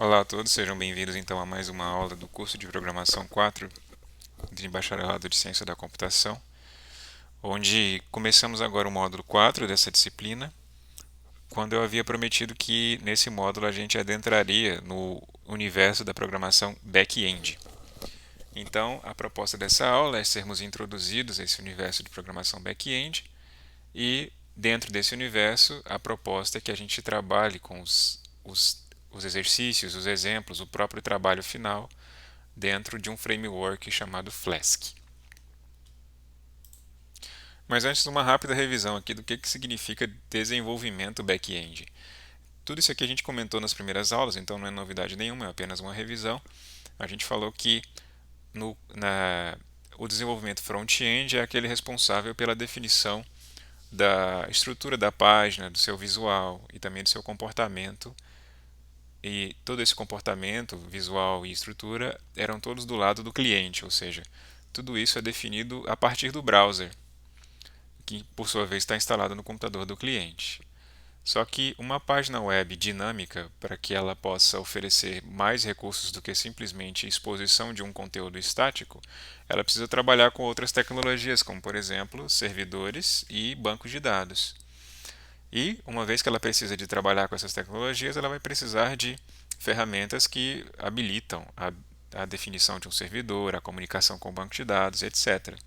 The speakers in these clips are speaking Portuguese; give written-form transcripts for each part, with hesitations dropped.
Olá a todos, sejam bem-vindos então a mais uma aula do curso de Programação 4 de Bacharelado de Ciência da Computação, onde começamos agora o módulo 4 dessa disciplina, quando eu havia prometido que nesse módulo a gente adentraria no universo da programação back-end. Então, a proposta dessa aula é sermos introduzidos a esse universo de programação back-end e, dentro desse universo, a proposta é que a gente trabalhe com os exercícios, os exemplos, o próprio trabalho final dentro de um framework chamado Flask. Mas antes, uma rápida revisão aqui do que significa desenvolvimento back-end. Tudo isso aqui a gente comentou nas primeiras aulas, então não é novidade nenhuma, é apenas uma revisão. A gente falou que o desenvolvimento front-end é aquele responsável pela definição da estrutura da página, do seu visual e também do seu comportamento. E todo esse comportamento, visual e estrutura, eram todos do lado do cliente, ou seja, tudo isso é definido a partir do browser, que por sua vez está instalado no computador do cliente. Só que uma página web dinâmica, para que ela possa oferecer mais recursos do que simplesmente exposição de um conteúdo estático, ela precisa trabalhar com outras tecnologias, como por exemplo servidores e bancos de dados. E, uma vez que ela precisa de trabalhar com essas tecnologias, ela vai precisar de ferramentas que habilitam a definição de um servidor, a comunicação com o banco de dados, etc.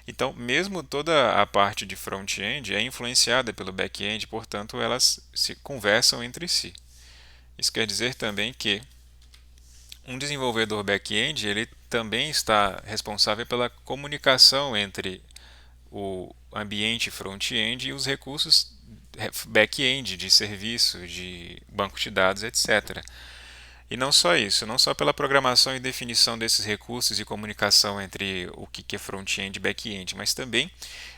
Então, mesmo toda a parte de front-end é influenciada pelo back-end, portanto, elas se conversam entre si. Isso quer dizer também que um desenvolvedor back-end ele também está responsável pela comunicação entre o ambiente front-end e os recursos back-end de serviço, de banco de dados, etc. E não só isso, não só pela programação e definição desses recursos e comunicação entre o que é front-end e back-end, mas também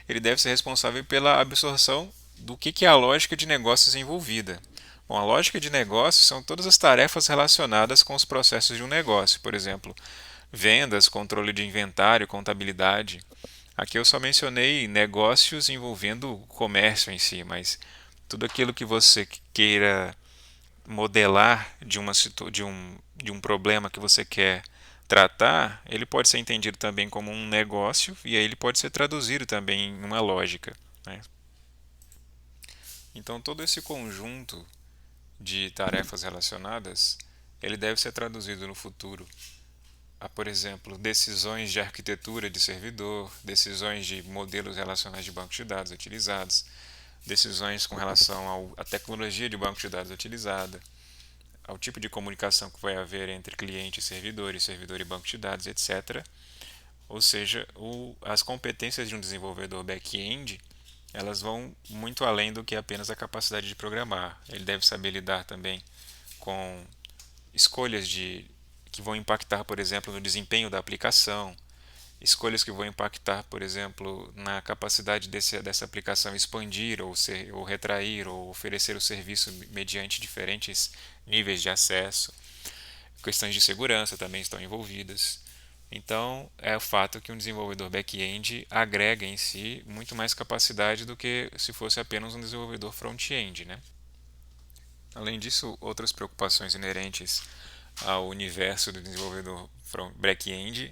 ele deve ser responsável pela absorção do que é a lógica de negócios envolvida. Bom, a lógica de negócios são todas as tarefas relacionadas com os processos de um negócio, por exemplo, vendas, controle de inventário, contabilidade. Aqui eu só mencionei negócios envolvendo o comércio em si, mas tudo aquilo que você queira modelar de um problema que você quer tratar, ele pode ser entendido também como um negócio e aí ele pode ser traduzido também em uma lógica, né? Então todo esse conjunto de tarefas relacionadas, ele deve ser traduzido no futuro a, por exemplo, decisões de arquitetura de servidor, decisões de modelos relacionais de banco de dados utilizados, decisões com relação à tecnologia de banco de dados utilizada, ao tipo de comunicação que vai haver entre cliente e servidor e banco de dados, etc. Ou seja, as competências de um desenvolvedor back-end elas vão muito além do que apenas a capacidade de programar. Ele deve saber lidar também com escolhas que vão impactar, por exemplo, no desempenho da aplicação, escolhas que vão impactar, por exemplo, na capacidade dessa aplicação expandir ou retrair ou oferecer o serviço mediante diferentes níveis de acesso. Questões de segurança também estão envolvidas. Então, é o fato que um desenvolvedor back-end agrega em si muito mais capacidade do que se fosse apenas um desenvolvedor front-end, né? Além disso, outras preocupações inerentes ao universo do desenvolvedor back-end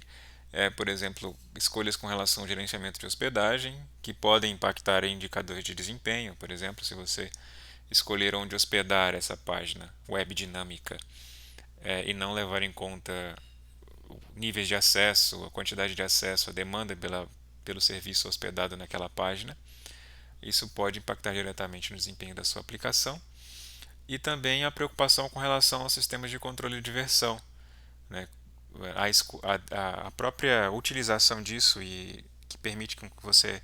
por exemplo, escolhas com relação ao gerenciamento de hospedagem, que podem impactar em indicadores de desempenho. Por exemplo, se você escolher onde hospedar essa página web dinâmica e não levar em conta níveis de acesso, a quantidade de acesso, a demanda pelo serviço hospedado naquela página, isso pode impactar diretamente no desempenho da sua aplicação. E também a preocupação com relação aos sistemas de controle de versão, né? A própria utilização disso e que permite que você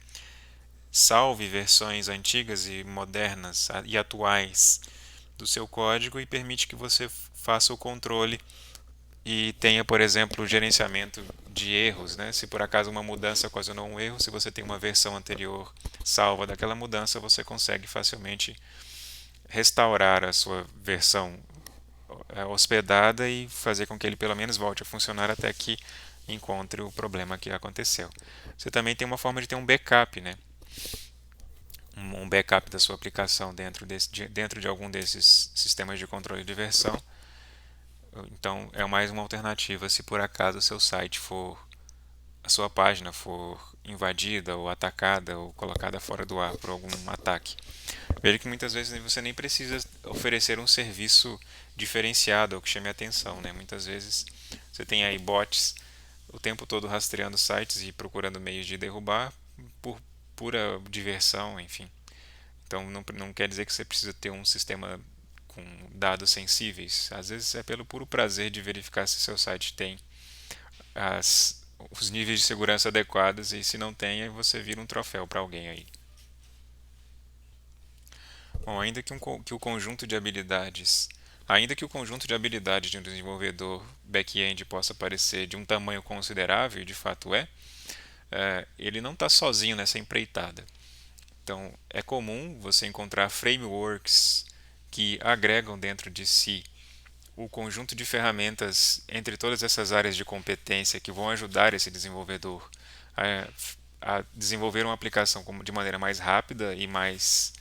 salve versões antigas e modernas e atuais do seu código e permite que você faça o controle e tenha, por exemplo, o gerenciamento de erros, né? Se por acaso uma mudança ocasionou um erro, se você tem uma versão anterior salva daquela mudança, você consegue facilmente restaurar a sua versão hospedada e fazer com que ele pelo menos volte a funcionar até que encontre o problema que aconteceu. Você também tem uma forma de ter um backup, né? Um backup da sua aplicação dentro de algum desses sistemas de controle de versão, Então, é mais uma alternativa se por acaso a sua página for invadida ou atacada ou colocada fora do ar por algum ataque. Veja que muitas vezes você nem precisa oferecer um serviço diferenciado ou que chame a atenção, né? Muitas vezes você tem aí bots o tempo todo rastreando sites e procurando meios de derrubar por pura diversão, enfim. Então não quer dizer que você precisa ter um sistema com dados sensíveis. Às vezes é pelo puro prazer de verificar se seu site tem os níveis de segurança adequados e se não tem, aí você vira um troféu para alguém aí. Bom, que o conjunto de habilidades, ainda que o conjunto de habilidades de um desenvolvedor back-end possa parecer de um tamanho considerável, e de fato ele não está sozinho nessa empreitada. Então, é comum você encontrar frameworks que agregam dentro de si o conjunto de ferramentas entre todas essas áreas de competência que vão ajudar esse desenvolvedor a desenvolver uma aplicação de maneira mais rápida e mais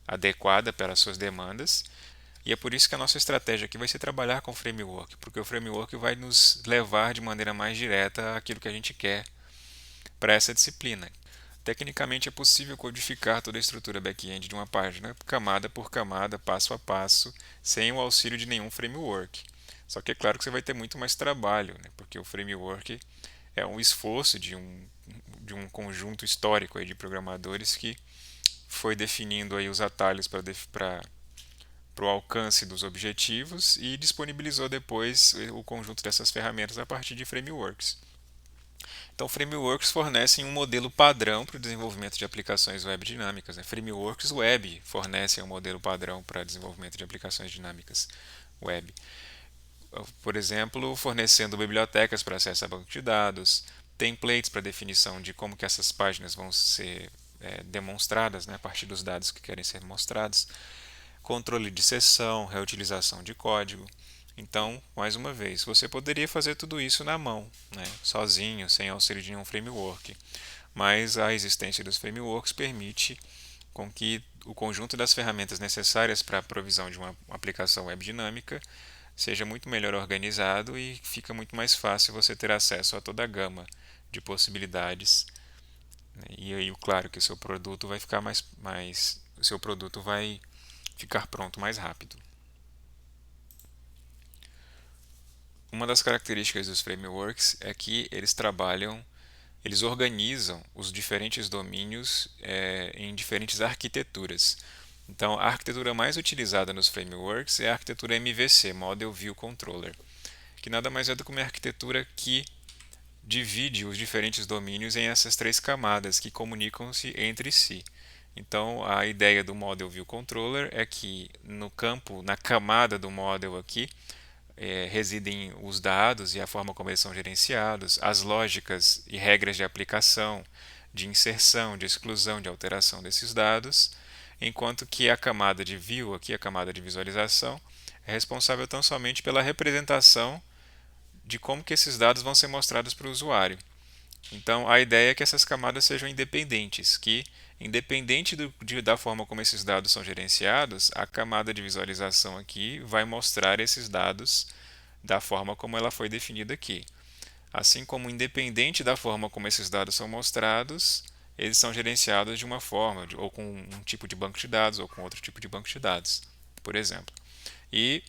adequada pelas suas demandas. E é por isso que a nossa estratégia aqui vai ser trabalhar com o framework, porque o framework vai nos levar de maneira mais direta àquilo que a gente quer para essa disciplina. Tecnicamente é possível codificar toda a estrutura back-end de uma página, camada por camada, passo a passo, sem o auxílio de nenhum framework. Só que é claro que você vai ter muito mais trabalho, né? Porque o framework é um esforço de um conjunto histórico aí de programadores que foi definindo aí os atalhos para o alcance dos objetivos e disponibilizou depois o conjunto dessas ferramentas a partir de frameworks. Então, frameworks fornecem um modelo padrão para o desenvolvimento de aplicações web dinâmicas, né? Frameworks web fornecem um modelo padrão para desenvolvimento de aplicações dinâmicas web. Por exemplo, fornecendo bibliotecas para acesso a banco de dados, templates para definição de como que essas páginas vão ser demonstradas, né, a partir dos dados que querem ser mostrados, controle de sessão, reutilização de código. Então, mais uma vez, você poderia fazer tudo isso na mão, né, sozinho, sem auxílio de nenhum framework. Mas a existência dos frameworks permite com que o conjunto das ferramentas necessárias para a provisão de uma aplicação web dinâmica seja muito melhor organizado e fica muito mais fácil você ter acesso a toda a gama de possibilidades. E aí, claro que o seu produto vai ficar o seu produto vai ficar pronto mais rápido. Uma das características dos frameworks é que eles organizam os diferentes domínios em diferentes arquiteturas. Então, a arquitetura mais utilizada nos frameworks é a arquitetura MVC, Model View Controller, que nada mais é do que uma arquitetura que divide os diferentes domínios em essas três camadas que comunicam-se entre si. Então, a ideia do Model View Controller é que no campo, na camada do model aqui, residem os dados e a forma como eles são gerenciados, as lógicas e regras de aplicação, de inserção, de exclusão, de alteração desses dados, enquanto que a camada de view, aqui a camada de visualização, é responsável tão somente pela representação de como que esses dados vão ser mostrados para o usuário. Então, a ideia é que essas camadas sejam independentes, que, independente da forma como esses dados são gerenciados, a camada de visualização aqui vai mostrar esses dados da forma como ela foi definida aqui. Assim como, independente da forma como esses dados são mostrados, eles são gerenciados de uma forma, ou com um tipo de banco de dados, ou com outro tipo de banco de dados, por exemplo. E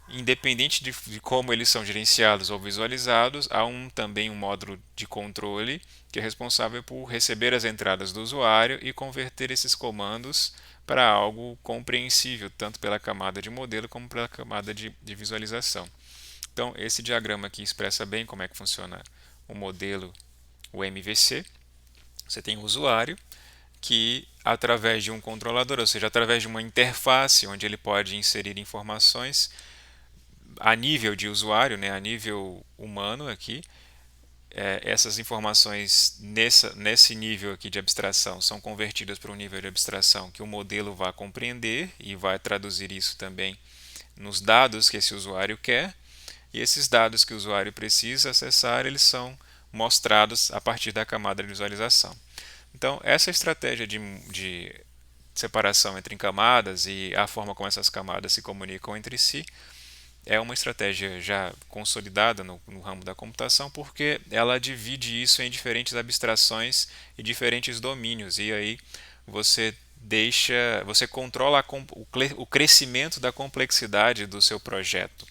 independente de como eles são gerenciados ou visualizados, há também um módulo de controle que é responsável por receber as entradas do usuário e converter esses comandos para algo compreensível, tanto pela camada de modelo como pela camada de visualização. Então, esse diagrama aqui expressa bem como é que funciona o modelo, o MVC. Você tem o usuário que, através de um controlador, ou seja, através de uma interface onde ele pode inserir informações, a nível de usuário, né, a nível humano aqui, essas informações nesse nível aqui de abstração são convertidas para um nível de abstração que o modelo vai compreender e vai traduzir isso também nos dados que esse usuário quer, e esses dados que o usuário precisa acessar, eles são mostrados a partir da camada de visualização. Então, essa estratégia de separação entre camadas e a forma como essas camadas se comunicam entre si é uma estratégia já consolidada no ramo da computação, porque ela divide isso em diferentes abstrações e diferentes domínios, e aí você controla o crescimento da complexidade do seu projeto,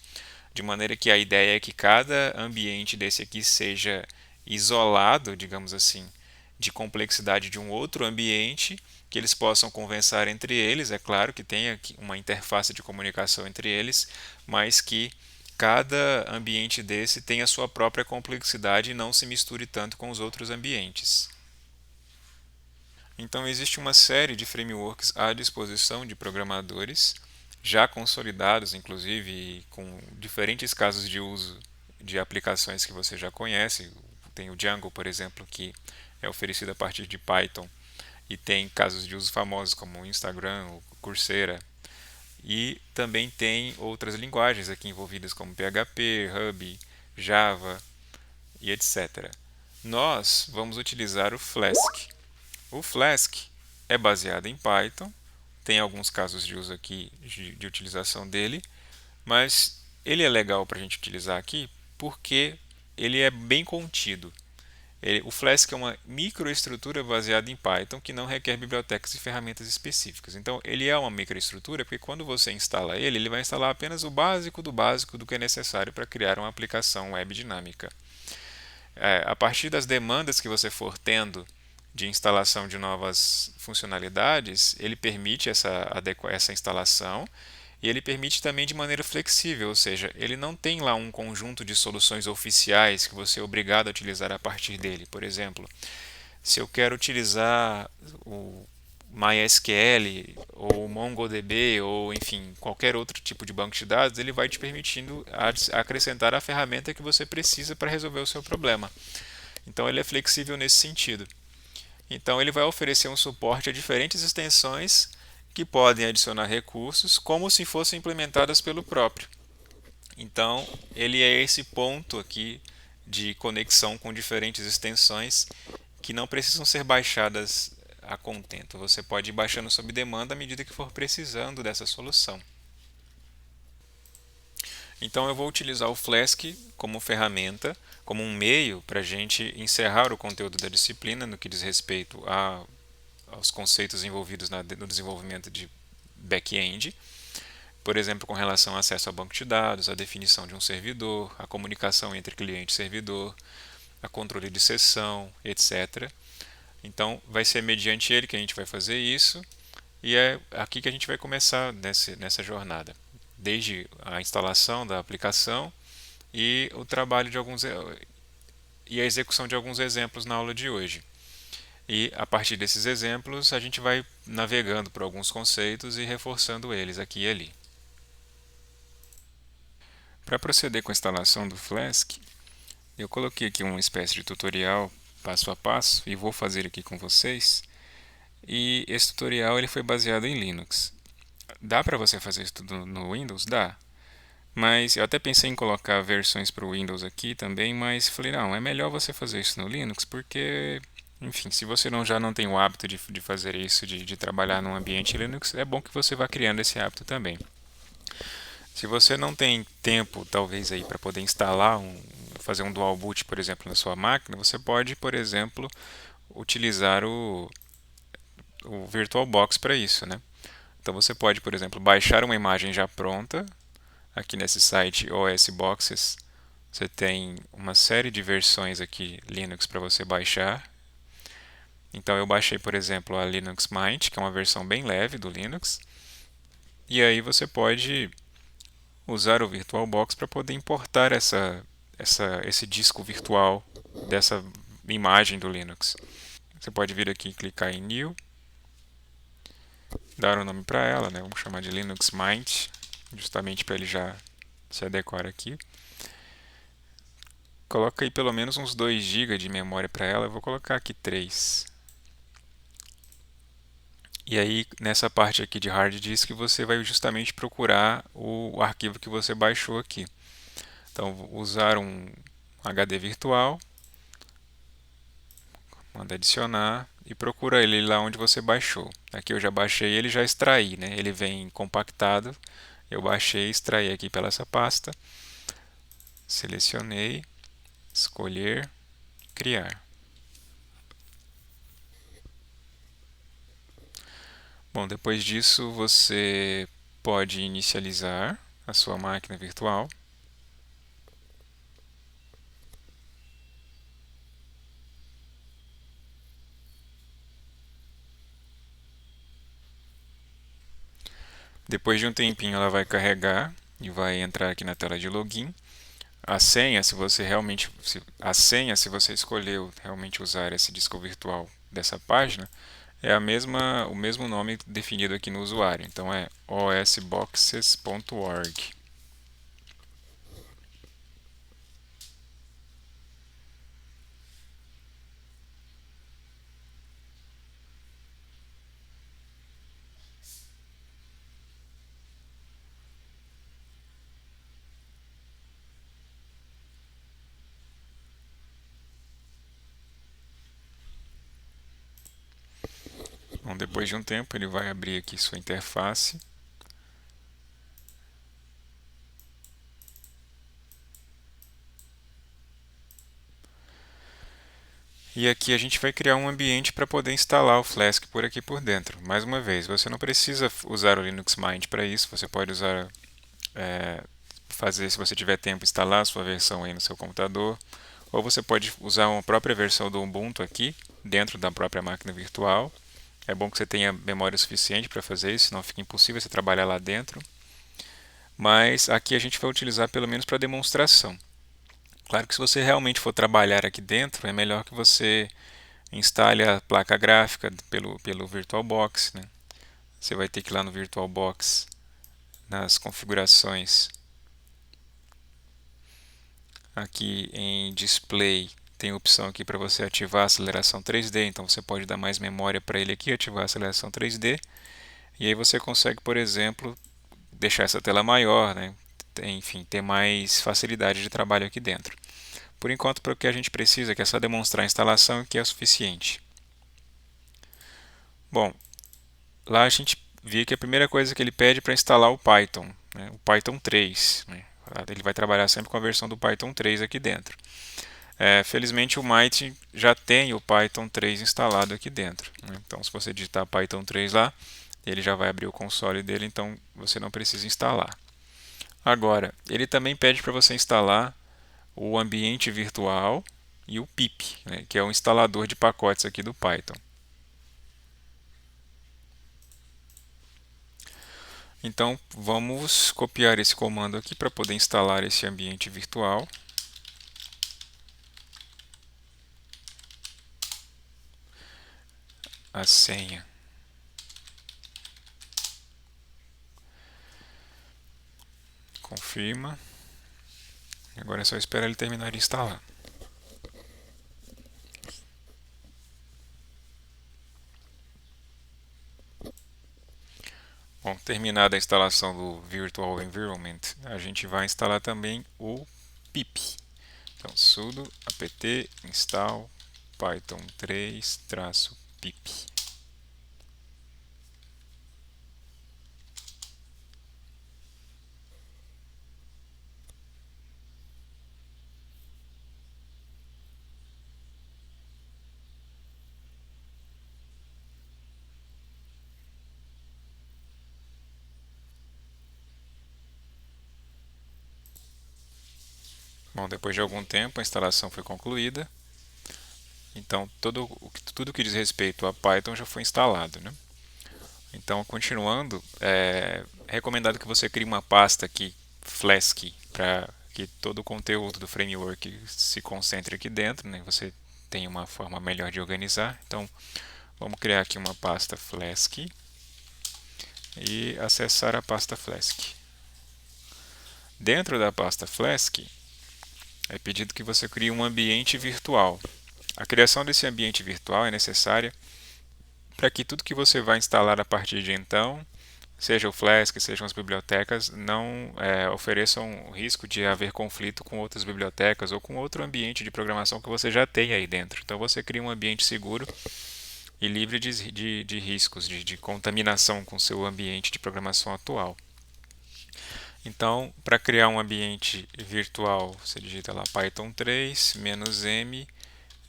de maneira que a ideia é que cada ambiente desse aqui seja isolado, digamos assim, de complexidade de um outro ambiente, que eles possam conversar entre eles, é claro que tenha uma interface de comunicação entre eles, mas que cada ambiente desse tenha a sua própria complexidade e não se misture tanto com os outros ambientes. Então, existe uma série de frameworks à disposição de programadores, já consolidados, inclusive, e com diferentes casos de uso de aplicações que você já conhece. Tem o Django, por exemplo, que é oferecido a partir de Python, e tem casos de uso famosos como o Instagram, o Coursera, e também tem outras linguagens aqui envolvidas como PHP, Ruby, Java e etc. Nós vamos utilizar o Flask. O Flask é baseado em Python, tem alguns casos de uso aqui de utilização dele, mas ele é legal para a gente utilizar aqui porque ele é bem contido. O Flask é uma microestrutura baseada em Python que não requer bibliotecas e ferramentas específicas. Então, ele é uma microestrutura porque quando você instala ele, ele vai instalar apenas o básico do que é necessário para criar uma aplicação web dinâmica. A partir das demandas que você for tendo de instalação de novas funcionalidades, ele permite essa instalação e ele permite também de maneira flexível, ou seja, ele não tem lá um conjunto de soluções oficiais que você é obrigado a utilizar a partir dele. Por exemplo, se eu quero utilizar o MySQL ou o MongoDB ou enfim qualquer outro tipo de banco de dados, ele vai te permitindo acrescentar a ferramenta que você precisa para resolver o seu problema. Então ele é flexível nesse sentido. Então ele vai oferecer um suporte a diferentes extensões que podem adicionar recursos como se fossem implementadas pelo próprio. Então ele é esse ponto aqui de conexão com diferentes extensões que não precisam ser baixadas a contento. Você pode ir baixando sob demanda à medida que for precisando dessa solução. Então eu vou utilizar o Flask como ferramenta, como um meio para a gente encerrar o conteúdo da disciplina no que diz respeito aos conceitos envolvidos no desenvolvimento de back-end. Por exemplo, com relação ao acesso ao banco de dados, a definição de um servidor, a comunicação entre cliente e servidor, a controle de sessão, etc. Então, vai ser mediante ele que a gente vai fazer isso, e é aqui que a gente vai começar nessa jornada, desde a instalação da aplicação e o trabalho de e a execução de alguns exemplos na aula de hoje. E a partir desses exemplos, a gente vai navegando por alguns conceitos e reforçando eles aqui e ali. Para proceder com a instalação do Flask, eu coloquei aqui uma espécie de tutorial passo a passo e vou fazer aqui com vocês. E esse tutorial ele foi baseado em Linux. Dá para você fazer isso tudo no Windows? Dá. Mas eu até pensei em colocar versões para o Windows aqui também, mas falei, não, é melhor você fazer isso no Linux, porque, enfim, se você já não tem o hábito de fazer isso, de trabalhar num ambiente Linux, é bom que você vá criando esse hábito também. Se você não tem tempo, talvez, aí para poder fazer um dual boot, por exemplo, na sua máquina, você pode, por exemplo, utilizar o VirtualBox para isso, né? Então você pode, por exemplo, baixar uma imagem já pronta. Aqui nesse site OS Boxes, você tem uma série de versões aqui Linux para você baixar. Então eu baixei, por exemplo, a Linux Mint, que é uma versão bem leve do Linux. E aí você pode usar o VirtualBox para poder importar esse disco virtual dessa imagem do Linux. Você pode vir aqui e clicar em New, dar um nome para ela, né? Vamos chamar de Linux Mint, justamente para ele já se adequar aqui. Coloca aí pelo menos uns 2 GB de memória para ela, eu vou colocar aqui 3. E aí nessa parte aqui de hard disk você vai justamente procurar o arquivo que você baixou aqui. Então usar um HD virtual, manda adicionar e procura ele lá onde você baixou. Aqui eu já baixei ele, já extraí, né? Ele vem compactado Eu baixei e extraí aqui pela essa pasta, selecionei, escolher, criar. Bom, depois disso você pode inicializar a sua máquina virtual. Depois de um tempinho ela vai carregar e vai entrar aqui na tela de login. A senha, se você escolheu realmente usar esse disco virtual dessa página, é o mesmo nome definido aqui no usuário. Então é osboxes.org. Bom, depois de um tempo ele vai abrir aqui sua interface. E aqui a gente vai criar um ambiente para poder instalar o Flask por aqui por dentro. Mais uma vez, você não precisa usar o Linux Mint para isso, você pode usar, fazer, se você tiver tempo, instalar a sua versão aí no seu computador, ou você pode usar uma própria versão do Ubuntu aqui, dentro da própria máquina virtual. É bom que você tenha memória suficiente para fazer isso, senão fica impossível você trabalhar lá dentro. Mas aqui a gente vai utilizar pelo menos para demonstração. Claro que se você realmente for trabalhar aqui dentro, é melhor que você instale a placa gráfica pelo VirtualBox, né? Você vai ter que ir lá no VirtualBox, nas configurações, aqui em Display, tem a opção aqui para você ativar a aceleração 3D, então você pode dar mais memória para ele aqui, ativar a aceleração 3D, e aí você consegue, por exemplo, deixar essa tela maior, né? Enfim, ter mais facilidade de trabalho aqui dentro. Por enquanto, para o que a gente precisa, que é só demonstrar a instalação, que é o suficiente. Bom, lá a gente vê que a primeira coisa que ele pede para instalar o Python, né? O Python 3. Né? Ele vai trabalhar sempre com a versão do Python 3 aqui dentro. Felizmente o Might já tem o Python 3 instalado aqui dentro. Né? Então, se você digitar Python 3 lá, ele já vai abrir o console dele, então você não precisa instalar. Agora, ele também pede para você instalar o ambiente virtual e o pip, né, que é o instalador de pacotes aqui do Python. Então vamos copiar esse comando aqui para poder instalar esse ambiente virtual. A senha. Confirma. Agora é só esperar ele terminar de instalar. Bom, terminada a instalação do Virtual Environment, a gente vai instalar também o pip. Então, sudo apt install python 3-pip. Bom, depois de algum tempo a instalação foi concluída. Então, tudo que diz respeito a Python já foi instalado, né? Então, continuando, é recomendado que você crie uma pasta aqui, Flask, para que todo o conteúdo do framework se concentre aqui dentro, né? Você tem uma forma melhor de organizar. Então, vamos criar aqui uma pasta Flask e acessar a pasta Flask. Dentro da pasta Flask, é pedido que você crie um ambiente virtual. A criação desse ambiente virtual é necessária para que tudo que você vai instalar a partir de então, seja o Flask, sejam as bibliotecas, não ofereçam risco de haver conflito com outras bibliotecas ou com outro ambiente de programação que você já tem aí dentro. Então você cria um ambiente seguro e livre de riscos, de contaminação com o seu ambiente de programação atual. Então, para criar um ambiente virtual, você digita lá Python 3 "-m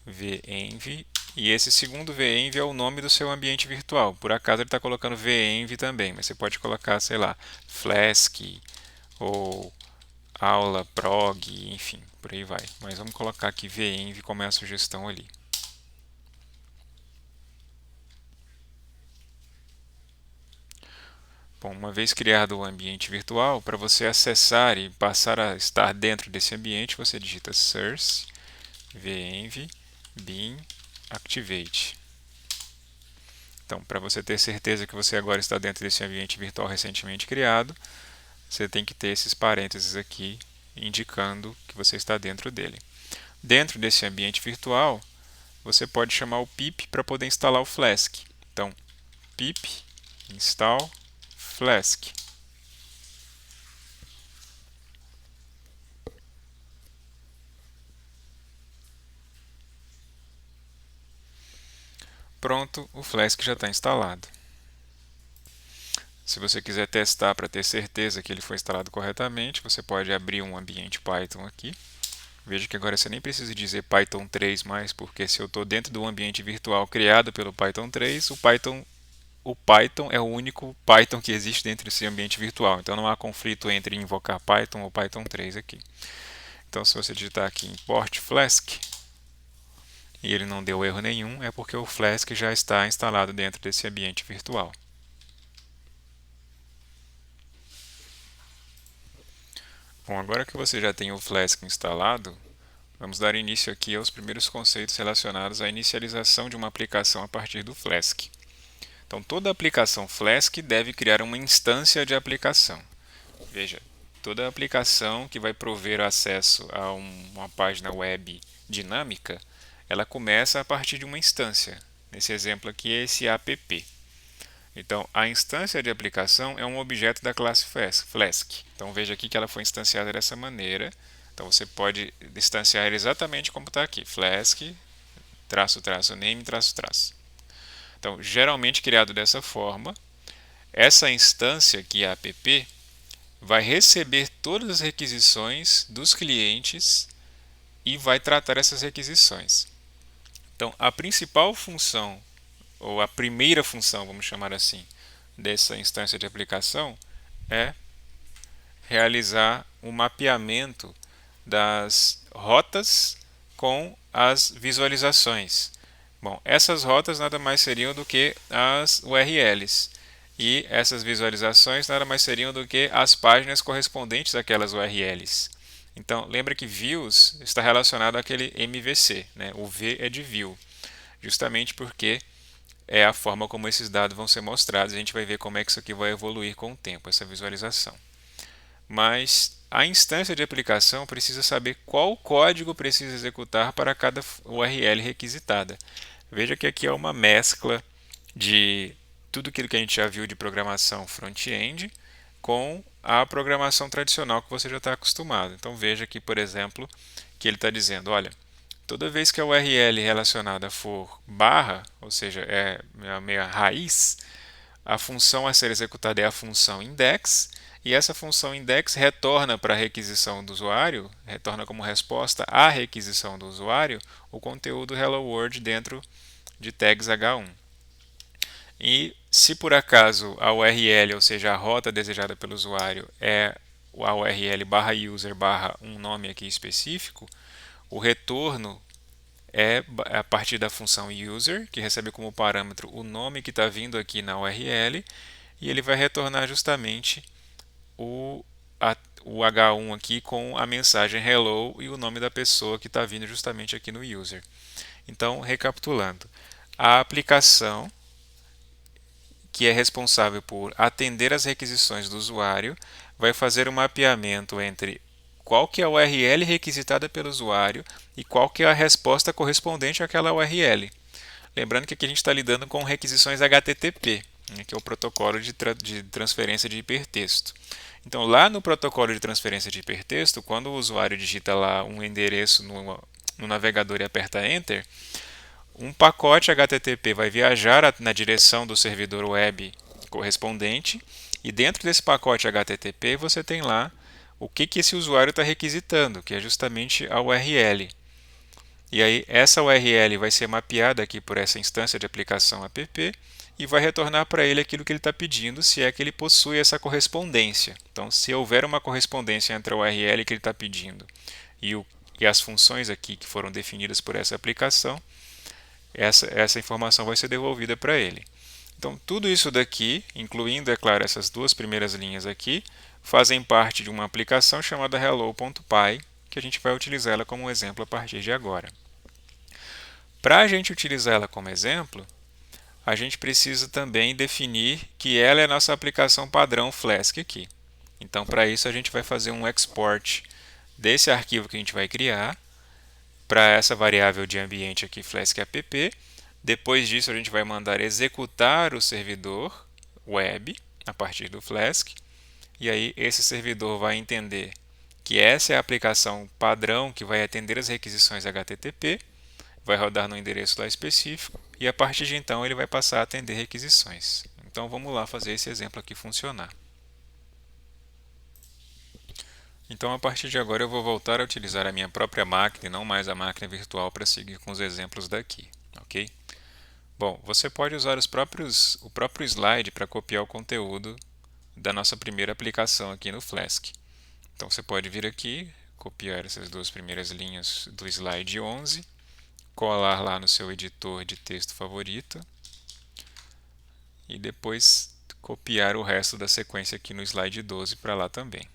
venv", e esse segundo venv é o nome do seu ambiente virtual. Por acaso ele está colocando venv também, mas você pode colocar, sei lá, Flask ou aula prog, enfim, por aí vai. Mas vamos colocar aqui venv como é a sugestão ali. Bom, uma vez criado o ambiente virtual, para você acessar e passar a estar dentro desse ambiente, você digita source venv bin activate. Então, para você ter certeza que você agora está dentro desse ambiente virtual recentemente criado, você tem que ter esses parênteses aqui indicando que você está dentro dele. Dentro desse ambiente virtual, você pode chamar o pip para poder instalar o Flask. Então, pip install Flask. Pronto, o Flask já está instalado. Se você quiser testar para ter certeza que ele foi instalado corretamente, você pode abrir um ambiente Python aqui. Veja que agora você nem precisa dizer Python 3 mais, porque se eu estou dentro do ambiente virtual criado pelo Python 3, o Python é o único Python que existe dentro desse ambiente virtual. Então não há conflito entre invocar Python ou Python 3 aqui. Então se você digitar aqui import Flask e ele não deu erro nenhum, é porque o Flask já está instalado dentro desse ambiente virtual. Bom, agora que você já tem o Flask instalado, vamos dar início aqui aos primeiros conceitos relacionados à inicialização de uma aplicação a partir do Flask. Então, toda aplicação Flask deve criar uma instância de aplicação. Veja, toda aplicação que vai prover acesso a uma página web dinâmica, ela começa a partir de uma instância. Nesse exemplo aqui é esse app. Então, a instância de aplicação é um objeto da classe Flask. Então, veja aqui que ela foi instanciada dessa maneira. Então, você pode instanciar exatamente como está aqui, Flask, --name, --. Então, geralmente criado dessa forma, essa instância, que é a app, vai receber todas as requisições dos clientes e vai tratar essas requisições. Então, a principal função, ou a primeira função, vamos chamar assim, dessa instância de aplicação é realizar um mapeamento das rotas com as visualizações. Bom, essas rotas nada mais seriam do que as URLs. E essas visualizações nada mais seriam do que as páginas correspondentes àquelas URLs. Então, lembra que views está relacionado àquele MVC, né? O V é de view, justamente porque é a forma como esses dados vão ser mostrados. A gente vai ver como é que isso aqui vai evoluir com o tempo, essa visualização. Mas a instância de aplicação precisa saber qual código precisa executar para cada URL requisitada. Veja que aqui é uma mescla de tudo aquilo que a gente já viu de programação front-end com a programação tradicional que você já está acostumado. Então veja aqui, por exemplo, que ele está dizendo, olha, toda vez que a URL relacionada for barra, ou seja, é a minha raiz, a função a ser executada é a função index, e essa função index retorna para a requisição do usuário, retorna como resposta à requisição do usuário, o conteúdo Hello World dentro de tags H1. E se por acaso a URL, ou seja, a rota desejada pelo usuário, é a URL /user um nome aqui específico, o retorno é a partir da função user, que recebe como parâmetro o nome que está vindo aqui na URL, e ele vai retornar justamente o H1 aqui com a mensagem hello e o nome da pessoa que está vindo justamente aqui no user. Então, recapitulando, a aplicação que é responsável por atender às requisições do usuário vai fazer um mapeamento entre qual que é a URL requisitada pelo usuário e qual que é a resposta correspondente àquela URL. Lembrando que aqui a gente está lidando com requisições HTTP, que é o protocolo de transferência de hipertexto. Então, lá no protocolo de transferência de hipertexto, quando o usuário digita lá um endereço no navegador e aperta Enter, um pacote HTTP vai viajar na direção do servidor web correspondente E dentro desse pacote HTTP você tem lá o que esse usuário está requisitando, que é justamente a URL. E aí essa URL vai ser mapeada aqui por essa instância de aplicação app e vai retornar para ele aquilo que ele está pedindo, se é que ele possui essa correspondência. Então, se houver uma correspondência entre a URL que ele está pedindo e as funções aqui que foram definidas por essa aplicação, essa informação vai ser devolvida para ele. Então, tudo isso daqui, incluindo, é claro, essas duas primeiras linhas aqui, fazem parte de uma aplicação chamada hello.py, que a gente vai utilizar ela como exemplo a partir de agora. Para a gente utilizar ela como exemplo, a gente precisa também definir que ela é a nossa aplicação padrão Flask aqui. Então, para isso, a gente vai fazer um export desse arquivo que a gente vai criar para essa variável de ambiente aqui, Flask app. Depois disso, a gente vai mandar executar o servidor web a partir do Flask. E aí, esse servidor vai entender que essa é a aplicação padrão que vai atender as requisições HTTP, vai rodar no endereço lá específico e a partir de então ele vai passar a atender requisições. Então vamos lá fazer esse exemplo aqui funcionar. Então a partir de agora eu vou voltar a utilizar a minha própria máquina e não mais a máquina virtual para seguir com os exemplos daqui, ok? Bom, você pode usar o próprio slide para copiar o conteúdo da nossa primeira aplicação aqui no Flask. Então você pode vir aqui, copiar essas duas primeiras linhas do slide 11, colar lá no seu editor de texto favorito e depois copiar o resto da sequência aqui no slide 12 para lá também.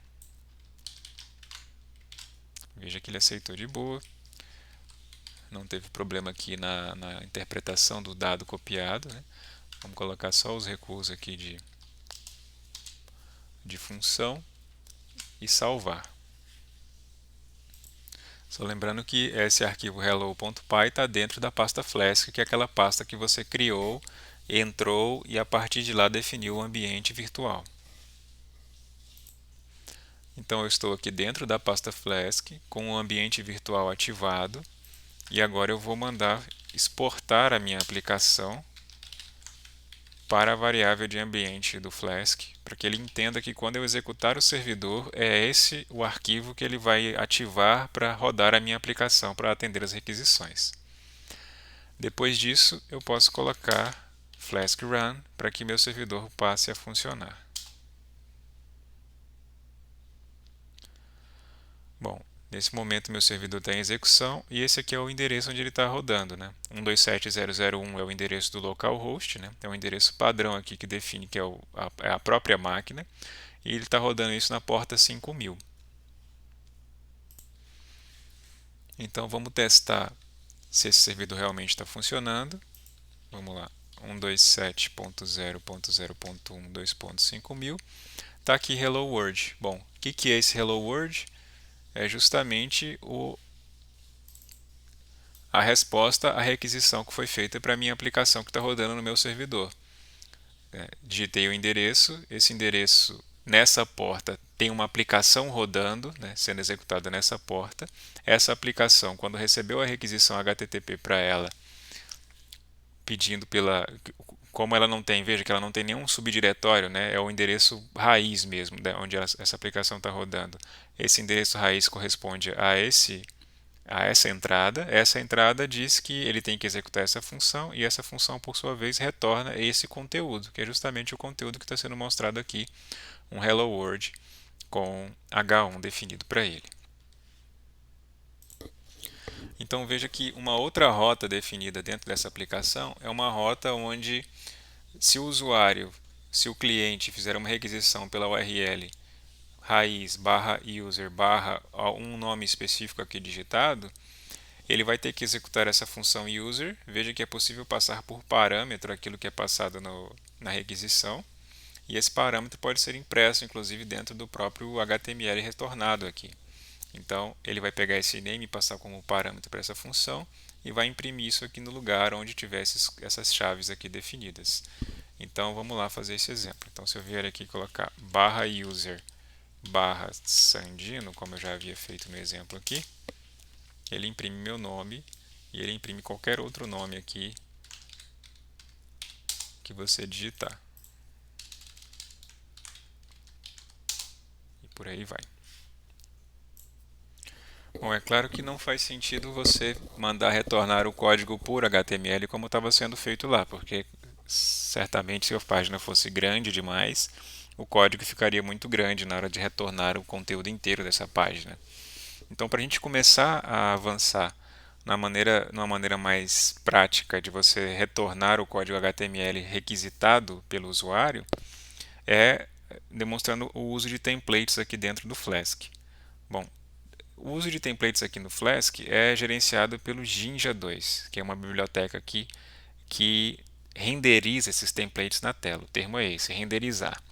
Veja que ele aceitou de boa, não teve problema aqui na interpretação do dado copiado, né? Vamos colocar só os recuos aqui de função e salvar. Só lembrando que esse arquivo hello.py está dentro da pasta Flask, que é aquela pasta que você criou, entrou e a partir de lá definiu o ambiente virtual. Então eu estou aqui dentro da pasta Flask com o ambiente virtual ativado e agora eu vou mandar exportar a minha aplicação para a variável de ambiente do Flask, para que ele entenda que quando eu executar o servidor, é esse o arquivo que ele vai ativar para rodar a minha aplicação para atender as requisições. Depois disso, eu posso colocar Flask Run para que meu servidor passe a funcionar. Bom, nesse momento meu servidor está em execução e esse aqui é o endereço onde ele está rodando, né? 127.0.0.1 é o endereço do localhost, né? É um endereço padrão aqui que define que é a própria máquina e ele está rodando isso na porta 5000. Então vamos testar se esse servidor realmente está funcionando. Vamos lá, 127.0.0.1 2.5000. Está aqui Hello World. Bom, o que é esse Hello World? É justamente a resposta à requisição que foi feita para a minha aplicação que está rodando no meu servidor. Digitei o endereço, esse endereço nessa porta tem uma aplicação rodando, né, sendo executada nessa porta. Essa aplicação, quando recebeu a requisição HTTP para ela, pedindo como ela não tem, veja que ela não tem nenhum subdiretório, né, é o endereço raiz mesmo, né, onde essa aplicação está rodando. Esse endereço raiz corresponde a essa entrada. Essa entrada diz que ele tem que executar essa função e essa função, por sua vez, retorna esse conteúdo, que é justamente o conteúdo que está sendo mostrado aqui, um Hello World com H1 definido para ele. Então veja que uma outra rota definida dentro dessa aplicação é uma rota onde se o cliente fizer uma requisição pela URL raiz /user um nome específico aqui digitado, ele vai ter que executar essa função user. Veja que é possível passar por parâmetro aquilo que é passado na requisição. E esse parâmetro pode ser impresso, inclusive, dentro do próprio HTML retornado aqui. Então, ele vai pegar esse name e passar como parâmetro para essa função e vai imprimir isso aqui no lugar onde tiver essas chaves aqui definidas. Então, vamos lá fazer esse exemplo. Então, se eu vier aqui e colocar /user /sandino, como eu já havia feito no exemplo aqui, ele imprime meu nome e ele imprime qualquer outro nome aqui que você digitar. por aí vai. Bom, é claro que não faz sentido você mandar retornar o código por HTML como estava sendo feito lá, porque certamente se a página fosse grande demais, o código ficaria muito grande na hora de retornar o conteúdo inteiro dessa página. Então, para a gente começar a avançar numa maneira mais prática de você retornar o código HTML requisitado pelo usuário, é demonstrando o uso de templates aqui dentro do Flask. Bom, o uso de templates aqui no Flask é gerenciado pelo Jinja 2, que é uma biblioteca aqui que renderiza esses templates na tela. O termo é esse, renderizar.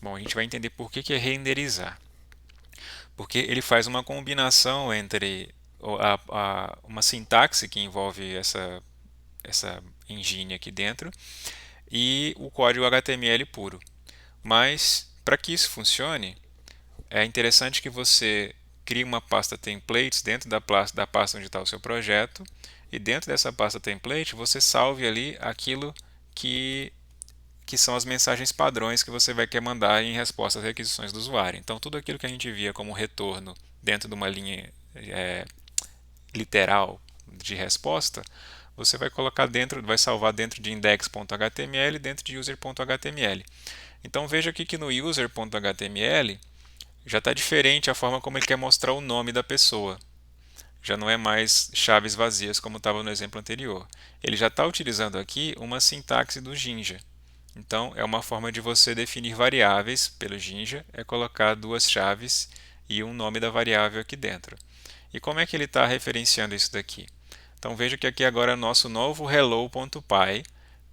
Bom, a gente vai entender por que é renderizar. Porque ele faz uma combinação entre uma sintaxe que envolve essa engine aqui dentro e o código HTML puro. Mas, para que isso funcione, é interessante que você crie uma pasta templates dentro da pasta onde está o seu projeto e dentro dessa pasta template você salve ali aquilo que são as mensagens padrões que você vai querer mandar em resposta às requisições do usuário. Então, tudo aquilo que a gente via como retorno dentro de uma linha literal de resposta, você vai colocar dentro, vai salvar dentro de index.html e dentro de user.html. Então, veja aqui que no user.html já está diferente a forma como ele quer mostrar o nome da pessoa. Já não é mais chaves vazias como estava no exemplo anterior. Ele já está utilizando aqui uma sintaxe do Jinja. Então, é uma forma de você definir variáveis pelo Jinja, é colocar duas chaves e um nome da variável aqui dentro. E como é que ele está referenciando isso daqui? Então, veja que aqui agora é o nosso novo hello.py,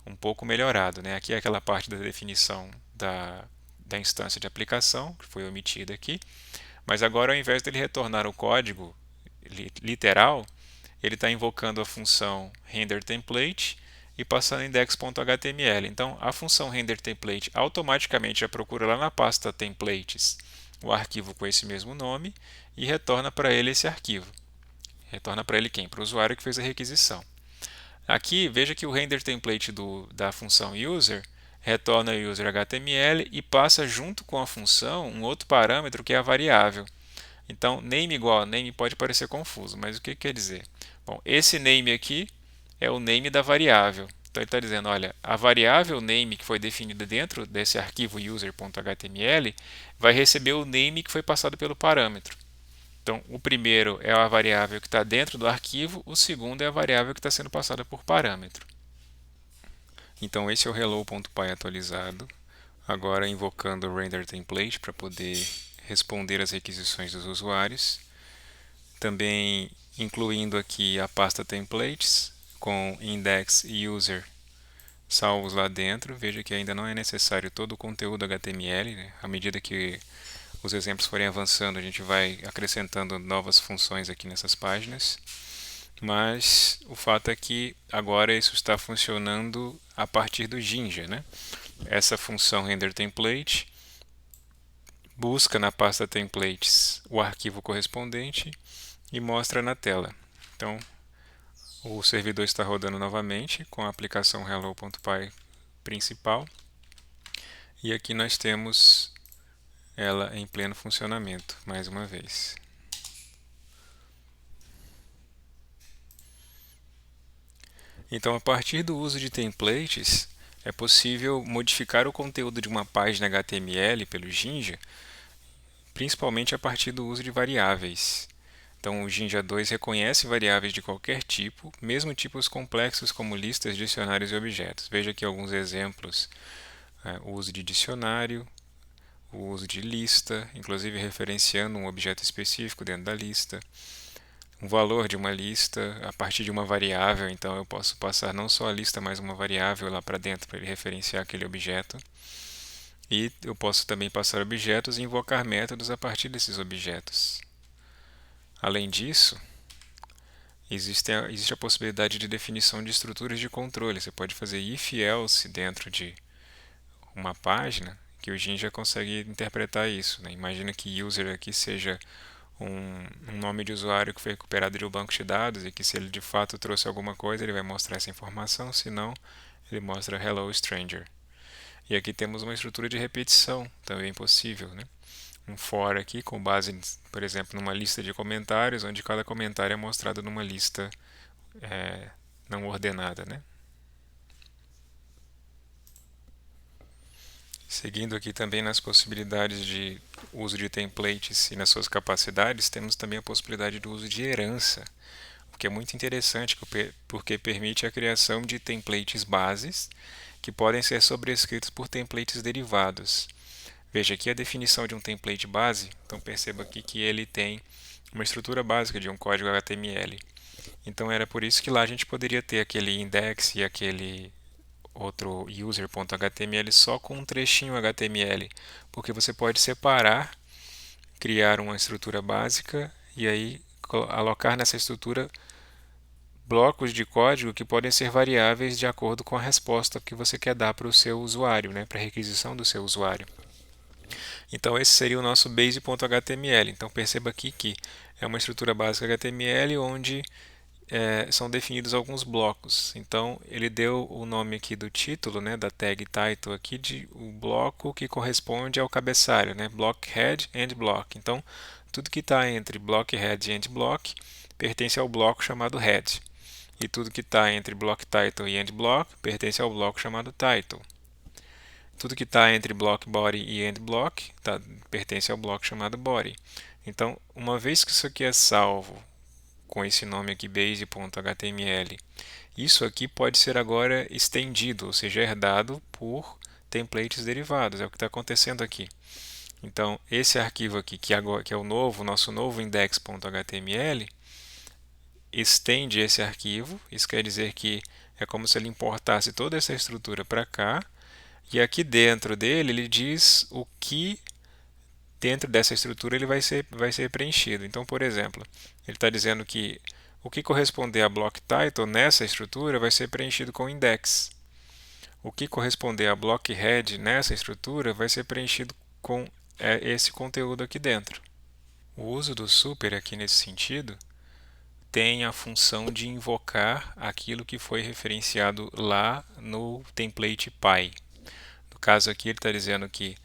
um pouco melhorado, né? Aqui é aquela parte da definição da instância de aplicação, que foi omitida aqui. Mas agora, ao invés dele retornar o código literal, ele está invocando a função renderTemplate e passando index.html. Então, a função renderTemplate automaticamente já procura lá na pasta templates o arquivo com esse mesmo nome e retorna para ele esse arquivo. Retorna para ele quem? Para o usuário que fez a requisição. Aqui, veja que o renderTemplate da função user retorna o user.html e passa junto com a função um outro parâmetro que é a variável. Então, name igual a name pode parecer confuso, mas o que quer dizer? Bom, esse name aqui é o name da variável. Então, ele está dizendo, olha, a variável name que foi definida dentro desse arquivo user.html vai receber o name que foi passado pelo parâmetro. Então, o primeiro é a variável que está dentro do arquivo, o segundo é a variável que está sendo passada por parâmetro. Então, esse é o hello.py atualizado, agora invocando o renderTemplate para poder responder às requisições dos usuários. Também incluindo aqui a pasta templates com index e user salvos lá dentro. Veja que ainda não é necessário todo o conteúdo HTML, né? À medida que os exemplos forem avançando, a gente vai acrescentando novas funções aqui nessas páginas. Mas o fato é que agora isso está funcionando a partir do Jinja, né? Essa função renderTemplate busca na pasta templates o arquivo correspondente e mostra na tela. Então, o servidor está rodando novamente com a aplicação hello.py principal. E aqui nós temos ela em pleno funcionamento, mais uma vez. Então, a partir do uso de templates, é possível modificar o conteúdo de uma página HTML pelo Jinja, principalmente a partir do uso de variáveis. Então, o Jinja 2 reconhece variáveis de qualquer tipo, mesmo tipos complexos como listas, dicionários e objetos. Veja aqui alguns exemplos: o uso de dicionário, o uso de lista, inclusive referenciando um objeto específico dentro da lista, um valor de uma lista a partir de uma variável. Então, eu posso passar não só a lista, mas uma variável lá para dentro para ele referenciar aquele objeto. E eu posso também passar objetos e invocar métodos a partir desses objetos. Além disso, existe a possibilidade de definição de estruturas de controle. Você pode fazer if-else dentro de uma página que o Jinja consegue interpretar isso, né? Imagina que user aqui seja um nome de usuário que foi recuperado de um banco de dados e que se ele de fato trouxe alguma coisa, ele vai mostrar essa informação, se não, ele mostra hello stranger. E aqui temos uma estrutura de repetição também possível, né? um for aqui com base, por exemplo, numa lista de comentários, onde cada comentário é mostrado numa lista não ordenada, né? Seguindo aqui também nas possibilidades de uso de templates e nas suas capacidades, temos também a possibilidade do uso de herança, o que é muito interessante porque permite a criação de templates bases que podem ser sobrescritos por templates derivados. Veja aqui a definição de um template base, então perceba aqui que ele tem uma estrutura básica de um código HTML. Então era por isso que lá a gente poderia ter aquele index e aquele outro user.html só com um trechinho HTML, porque você pode separar, criar uma estrutura básica e aí alocar nessa estrutura blocos de código que podem ser variáveis de acordo com a resposta que você quer dar para o seu usuário, né, para a requisição do seu usuário. Então esse seria o nosso base.html. Então perceba aqui que é uma estrutura básica HTML onde são definidos alguns blocos. Então ele deu o nome aqui do título, né, da tag title aqui de o bloco que corresponde ao cabeçalho, né, block head and block. Então tudo que está entre block head e end block pertence ao bloco chamado head. E tudo que está entre block title e end block pertence ao bloco chamado title. Tudo que está entre block body e end block pertence ao bloco chamado body. Então, uma vez que isso aqui é salvo com esse nome aqui base.html, isso aqui pode ser agora estendido, ou seja, herdado por templates derivados. É o que está acontecendo aqui. Então, esse arquivo aqui, que é o nosso novo index.html, estende esse arquivo. Isso quer dizer que é como se ele importasse toda essa estrutura para cá. E aqui dentro dele, ele diz o que dentro dessa estrutura ele vai ser preenchido. Então, por exemplo, ele está dizendo que o que corresponder a block title nessa estrutura vai ser preenchido com index. O que corresponder a block head nessa estrutura vai ser preenchido com esse conteúdo aqui dentro. O uso do super aqui nesse sentido tem a função de invocar aquilo que foi referenciado lá no template py. No caso aqui ele está dizendo que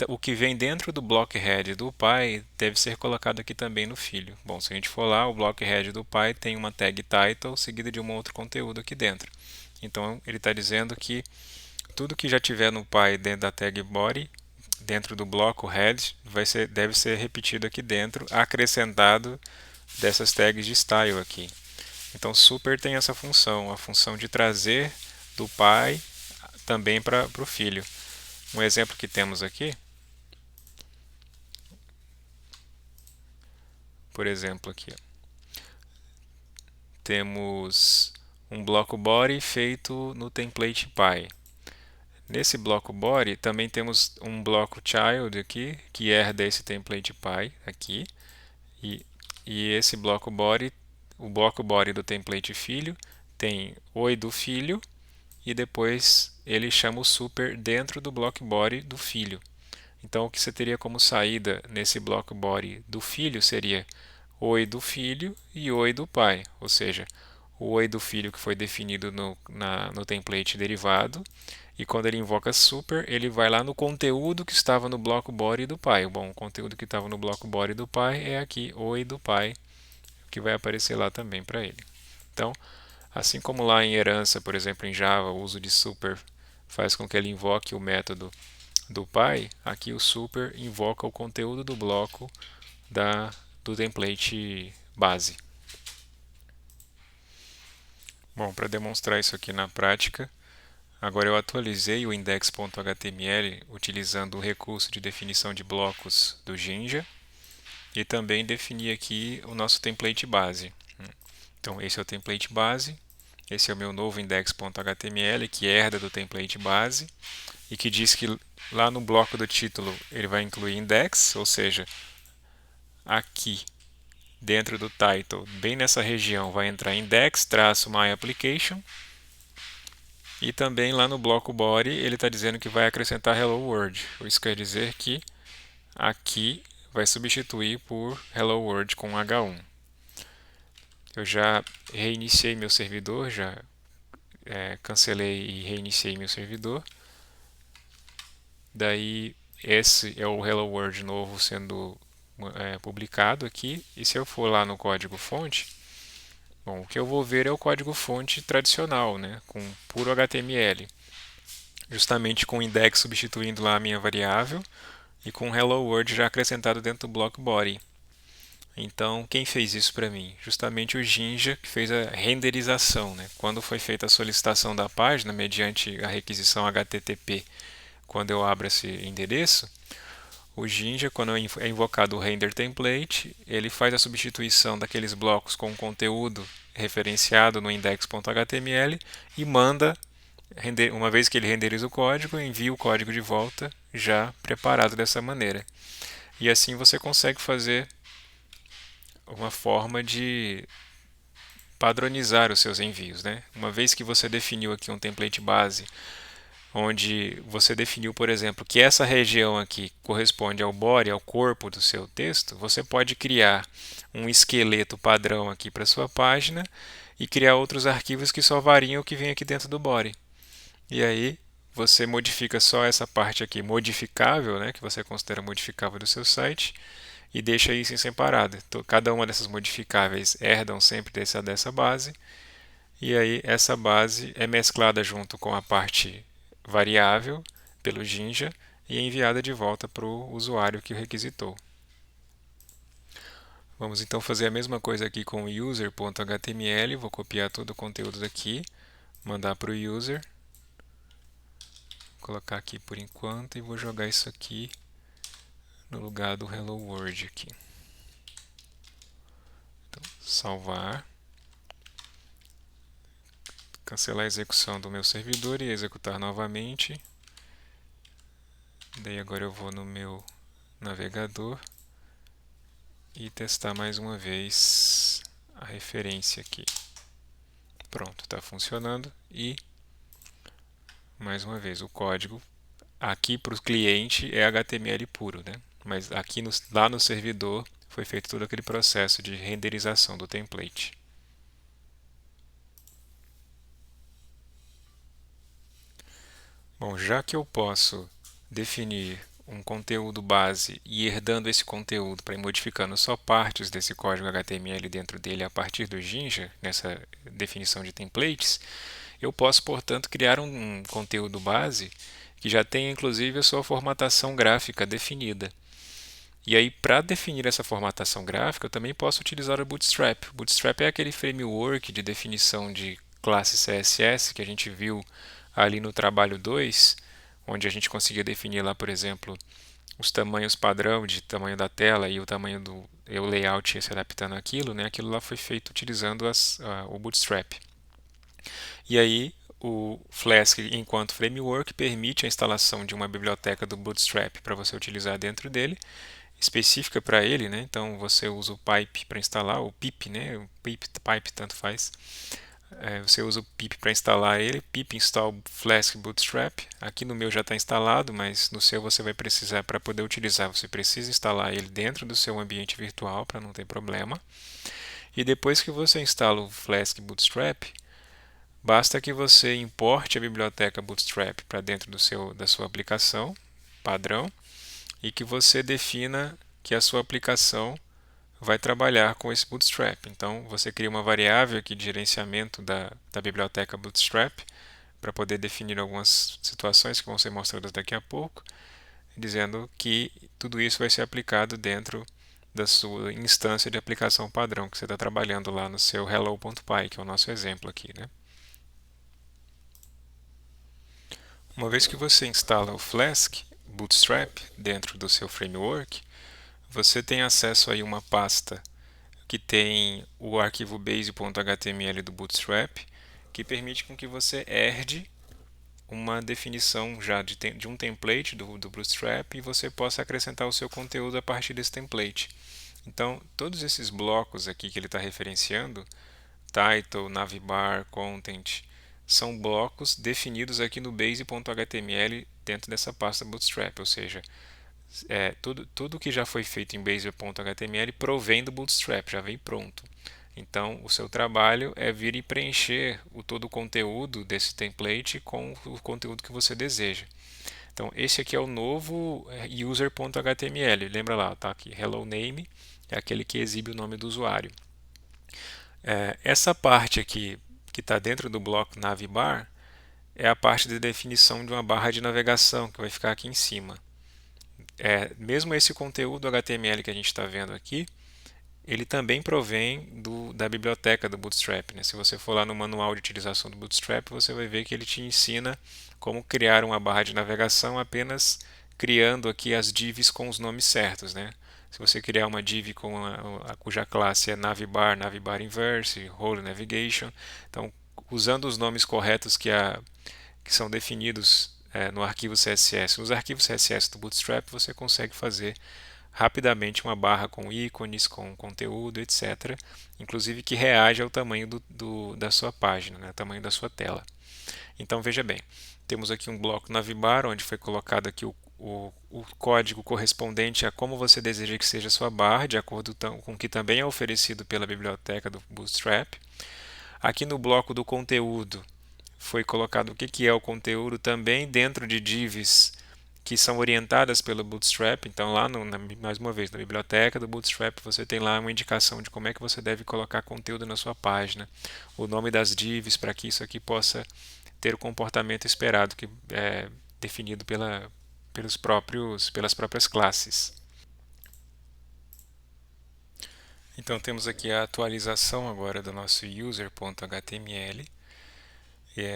o que vem dentro do block head do pai deve ser colocado aqui também no filho. Bom, se a gente for lá, o block head do pai tem uma tag title seguida de um outro conteúdo aqui dentro. Então ele está dizendo que tudo que já tiver no pai dentro da tag body, dentro do bloco head, deve ser repetido aqui dentro, acrescentado dessas tags de style aqui. Então super tem essa função, a função de trazer do pai também para o filho. Um exemplo que temos aqui, por exemplo, aqui temos um bloco body feito no template py. Nesse bloco body também temos um bloco child aqui que herda esse template py aqui e esse bloco body, o bloco body do template filho tem oi do filho e depois ele chama o super dentro do bloco body do filho. Então, o que você teria como saída nesse bloco body do filho seria oi do filho e oi do pai, ou seja, o oi do filho que foi definido no template derivado, e quando ele invoca super, ele vai lá no conteúdo que estava no bloco body do pai. Bom, o conteúdo que estava no bloco body do pai é aqui, oi do pai, que vai aparecer lá também para ele. Então, assim como lá em herança, por exemplo, em Java, o uso de super faz com que ele invoque o método do pai, aqui o super invoca o conteúdo do bloco do template base. Bom, para demonstrar isso aqui na prática, agora eu atualizei o index.html utilizando o recurso de definição de blocos do Jinja e também defini aqui o nosso template base. Então esse é o template base, esse é o meu novo index.html que herda do template base e que diz que lá no bloco do título ele vai incluir index, ou seja, aqui dentro do title, bem nessa região, vai entrar index-myapplication e também lá no bloco body ele está dizendo que vai acrescentar hello world. Isso quer dizer que aqui vai substituir por hello world com H1. Eu já reiniciei meu servidor, já cancelei e reiniciei meu servidor. Daí esse é o Hello World novo sendo publicado aqui. E se eu for lá no código-fonte, bom, o que eu vou ver é o código-fonte tradicional, né, com puro HTML, justamente com o index substituindo lá a minha variável e com o Hello World já acrescentado dentro do block body. Então, quem fez isso para mim? Justamente o Jinja, que fez a renderização, né? Quando foi feita a solicitação da página, mediante a requisição HTTP, quando eu abro esse endereço, o Jinja, quando é invocado o render template, ele faz a substituição daqueles blocos com conteúdo referenciado no index.html e manda, uma vez que ele renderiza o código, envia o código de volta já preparado dessa maneira. E assim você consegue fazer uma forma de padronizar os seus envios, né? Uma vez que você definiu aqui um template base, onde você definiu, por exemplo, que essa região aqui corresponde ao body, ao corpo do seu texto, você pode criar um esqueleto padrão aqui para sua página e criar outros arquivos que só variam o que vem aqui dentro do body. E aí você modifica só essa parte aqui modificável, né, que você considera modificável do seu site, e deixa isso em separado. Então, cada uma dessas modificáveis herdam sempre dessa base, e aí essa base é mesclada junto com a parte variável pelo Jinja e é enviada de volta para o usuário que o requisitou. Vamos então fazer a mesma coisa aqui com o user.html. Vou copiar todo o conteúdo daqui, mandar para o user, colocar aqui por enquanto e vou jogar isso aqui no lugar do Hello World aqui. Então, salvar, cancelar a execução do meu servidor e executar novamente. Daí agora eu vou no meu navegador e testar mais uma vez a referência aqui. Pronto, está funcionando e mais uma vez o código aqui para o cliente é HTML puro, né? Mas aqui lá no servidor foi feito todo aquele processo de renderização do template. Bom, já que eu posso definir um conteúdo base e herdando esse conteúdo para ir modificando só partes desse código HTML dentro dele a partir do Jinja, nessa definição de templates, eu posso, portanto, criar um conteúdo base que já tenha inclusive a sua formatação gráfica definida. E aí, para definir essa formatação gráfica, eu também posso utilizar o Bootstrap. O Bootstrap é aquele framework de definição de classe CSS que a gente viu ali no trabalho 2, onde a gente conseguia definir lá, por exemplo, os tamanhos padrão de tamanho da tela e o tamanho o layout ia se adaptando àquilo, né? Aquilo lá foi feito utilizando o Bootstrap. E aí, o Flask, enquanto framework, permite a instalação de uma biblioteca do Bootstrap para você utilizar dentro dele, específica para ele, né? Então você usa o pipe para instalar, o pip, né? O pipe tanto faz. Você usa o pip para instalar ele, pip install Flask Bootstrap. Aqui no meu já está instalado, mas no seu você vai precisar, para poder utilizar, você precisa instalar ele dentro do seu ambiente virtual para não ter problema. E depois que você instala o Flask Bootstrap, basta que você importe a biblioteca Bootstrap para dentro da sua aplicação padrão e que você defina que a sua aplicação vai trabalhar com esse Bootstrap. Então, você cria uma variável aqui de gerenciamento da biblioteca Bootstrap para poder definir algumas situações que vão ser mostradas daqui a pouco, dizendo que tudo isso vai ser aplicado dentro da sua instância de aplicação padrão que você está trabalhando lá no seu hello.py, que é o nosso exemplo aqui, né? Uma vez que você instala o Flask Bootstrap dentro do seu framework, você tem acesso aí a uma pasta que tem o arquivo base.html do Bootstrap, que permite com que você herde uma definição já de um template do Bootstrap e você possa acrescentar o seu conteúdo a partir desse template. Então, todos esses blocos aqui que ele está referenciando, title, navbar, content, são blocos definidos aqui no base.html dentro dessa pasta Bootstrap, ou seja, tudo que já foi feito em base.html provém do Bootstrap, já vem pronto. Então, o seu trabalho é vir e preencher todo o conteúdo desse template com o conteúdo que você deseja. Então, esse aqui é o novo user.html. Lembra lá, tá aqui, hello name é aquele que exibe o nome do usuário. Essa parte aqui que está dentro do bloco navbar é a parte de definição de uma barra de navegação que vai ficar aqui em cima. Mesmo esse conteúdo HTML que a gente está vendo aqui, ele também provém da biblioteca do Bootstrap, né? Se você for lá no manual de utilização do Bootstrap, você vai ver que ele te ensina como criar uma barra de navegação apenas criando aqui as divs com os nomes certos, né? Se você criar uma div cuja classe é navbar, navbar inverse, role navigation, então usando os nomes corretos que são definidos no arquivo CSS. Nos arquivos CSS do Bootstrap você consegue fazer rapidamente uma barra com ícones, com conteúdo, etc. Inclusive que reage ao tamanho da sua página, né, ao tamanho da sua tela. Então veja bem, temos aqui um bloco navbar onde foi colocado aqui o código correspondente a como você deseja que seja a sua barra, de acordo com o que também é oferecido pela biblioteca do Bootstrap. Aqui no bloco do conteúdo foi colocado o que é o conteúdo também dentro de divs que são orientadas pelo Bootstrap. Então lá, mais uma vez, na biblioteca do Bootstrap você tem lá uma indicação de como é que você deve colocar conteúdo na sua página, o nome das divs para que isso aqui possa ter o comportamento esperado, que é definido pelas próprias classes. Então temos aqui a atualização agora do nosso user.html.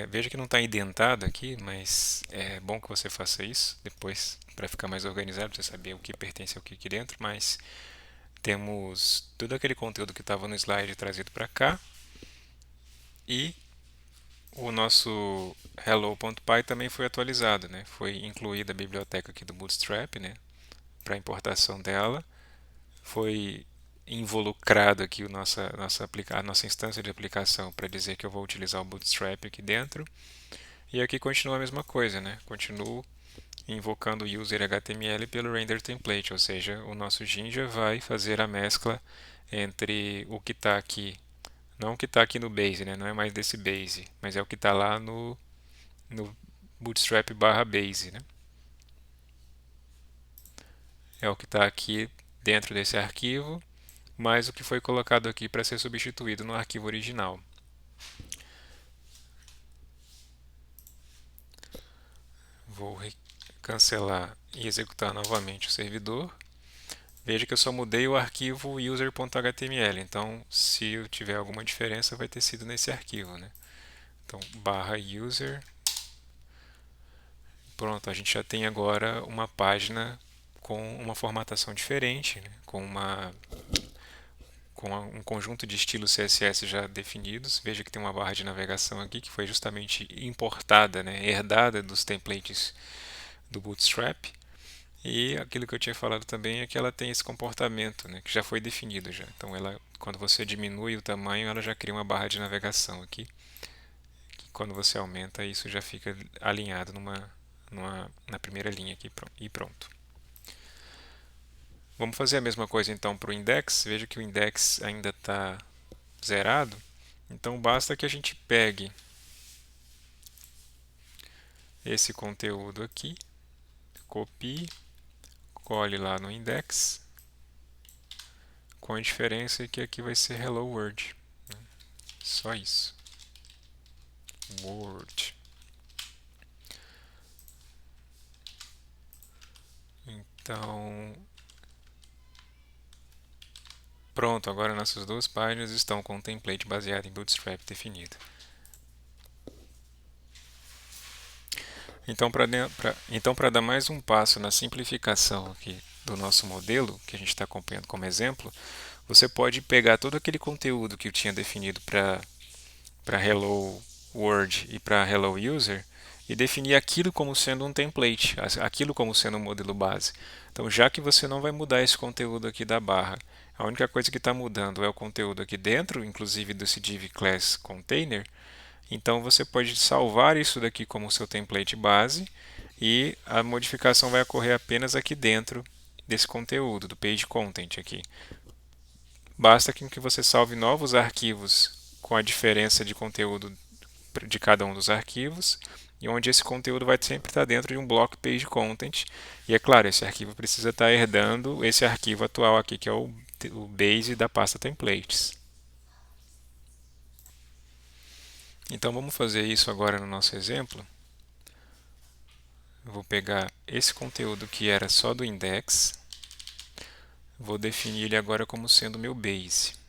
Veja que não está indentado aqui, mas é bom que você faça isso depois para ficar mais organizado, para você saber o que pertence ao que aqui dentro, mas temos todo aquele conteúdo que estava no slide trazido para cá e o nosso hello.py também foi atualizado, né? Foi incluída a biblioteca aqui do Bootstrap, né? Para importação dela, foi involucrado aqui a nossa instância de aplicação para dizer que eu vou utilizar o Bootstrap aqui dentro. E aqui continua a mesma coisa, né? Continuo invocando o user HTML pelo render template, ou seja, o nosso Jinja vai fazer a mescla entre o que está aqui, não o que está aqui no base, né? Não é mais desse base, mas é o que está lá no bootstrap barra base, né? É o que está aqui dentro desse arquivo, mais o que foi colocado aqui para ser substituído no arquivo original. Vou cancelar e executar novamente o servidor. Veja que eu só mudei o arquivo user.html, então se eu tiver alguma diferença vai ter sido nesse arquivo, né? Então, barra user. Pronto, a gente já tem agora uma página com uma formatação diferente, né? Com um conjunto de estilos CSS já definidos. Veja que tem uma barra de navegação aqui que foi justamente importada, né? Herdada dos templates do Bootstrap. E aquilo que eu tinha falado também é que ela tem esse comportamento, né, que já foi definido já. Então, quando você diminui o tamanho, ela já cria uma barra de navegação aqui. Que quando você aumenta, isso já fica alinhado na primeira linha aqui e pronto. Vamos fazer a mesma coisa então para o index. Veja que o index ainda está zerado. Então, basta que a gente pegue esse conteúdo aqui, copie, cole lá no index, com a diferença que aqui vai ser Hello World. Só isso. Word. Então, pronto, agora nossas duas páginas estão com um template baseado em Bootstrap definido. Então, para dar mais um passo na simplificação aqui do nosso modelo, que a gente está acompanhando como exemplo, você pode pegar todo aquele conteúdo que eu tinha definido para Hello World e para Hello User e definir aquilo como sendo um template, aquilo como sendo um modelo base. Então, já que você não vai mudar esse conteúdo aqui da barra, a única coisa que está mudando é o conteúdo aqui dentro, inclusive desse div class container, então você pode salvar isso daqui como seu template base e a modificação vai ocorrer apenas aqui dentro desse conteúdo, do page content aqui. Basta que você salve novos arquivos com a diferença de conteúdo de cada um dos arquivos e onde esse conteúdo vai sempre estar dentro de um bloco page content. E é claro, esse arquivo precisa estar herdando esse arquivo atual aqui, que é o base da pasta templates. Então vamos fazer isso agora no nosso exemplo. Eu vou pegar esse conteúdo que era só do index, vou definir ele agora como sendo meu base.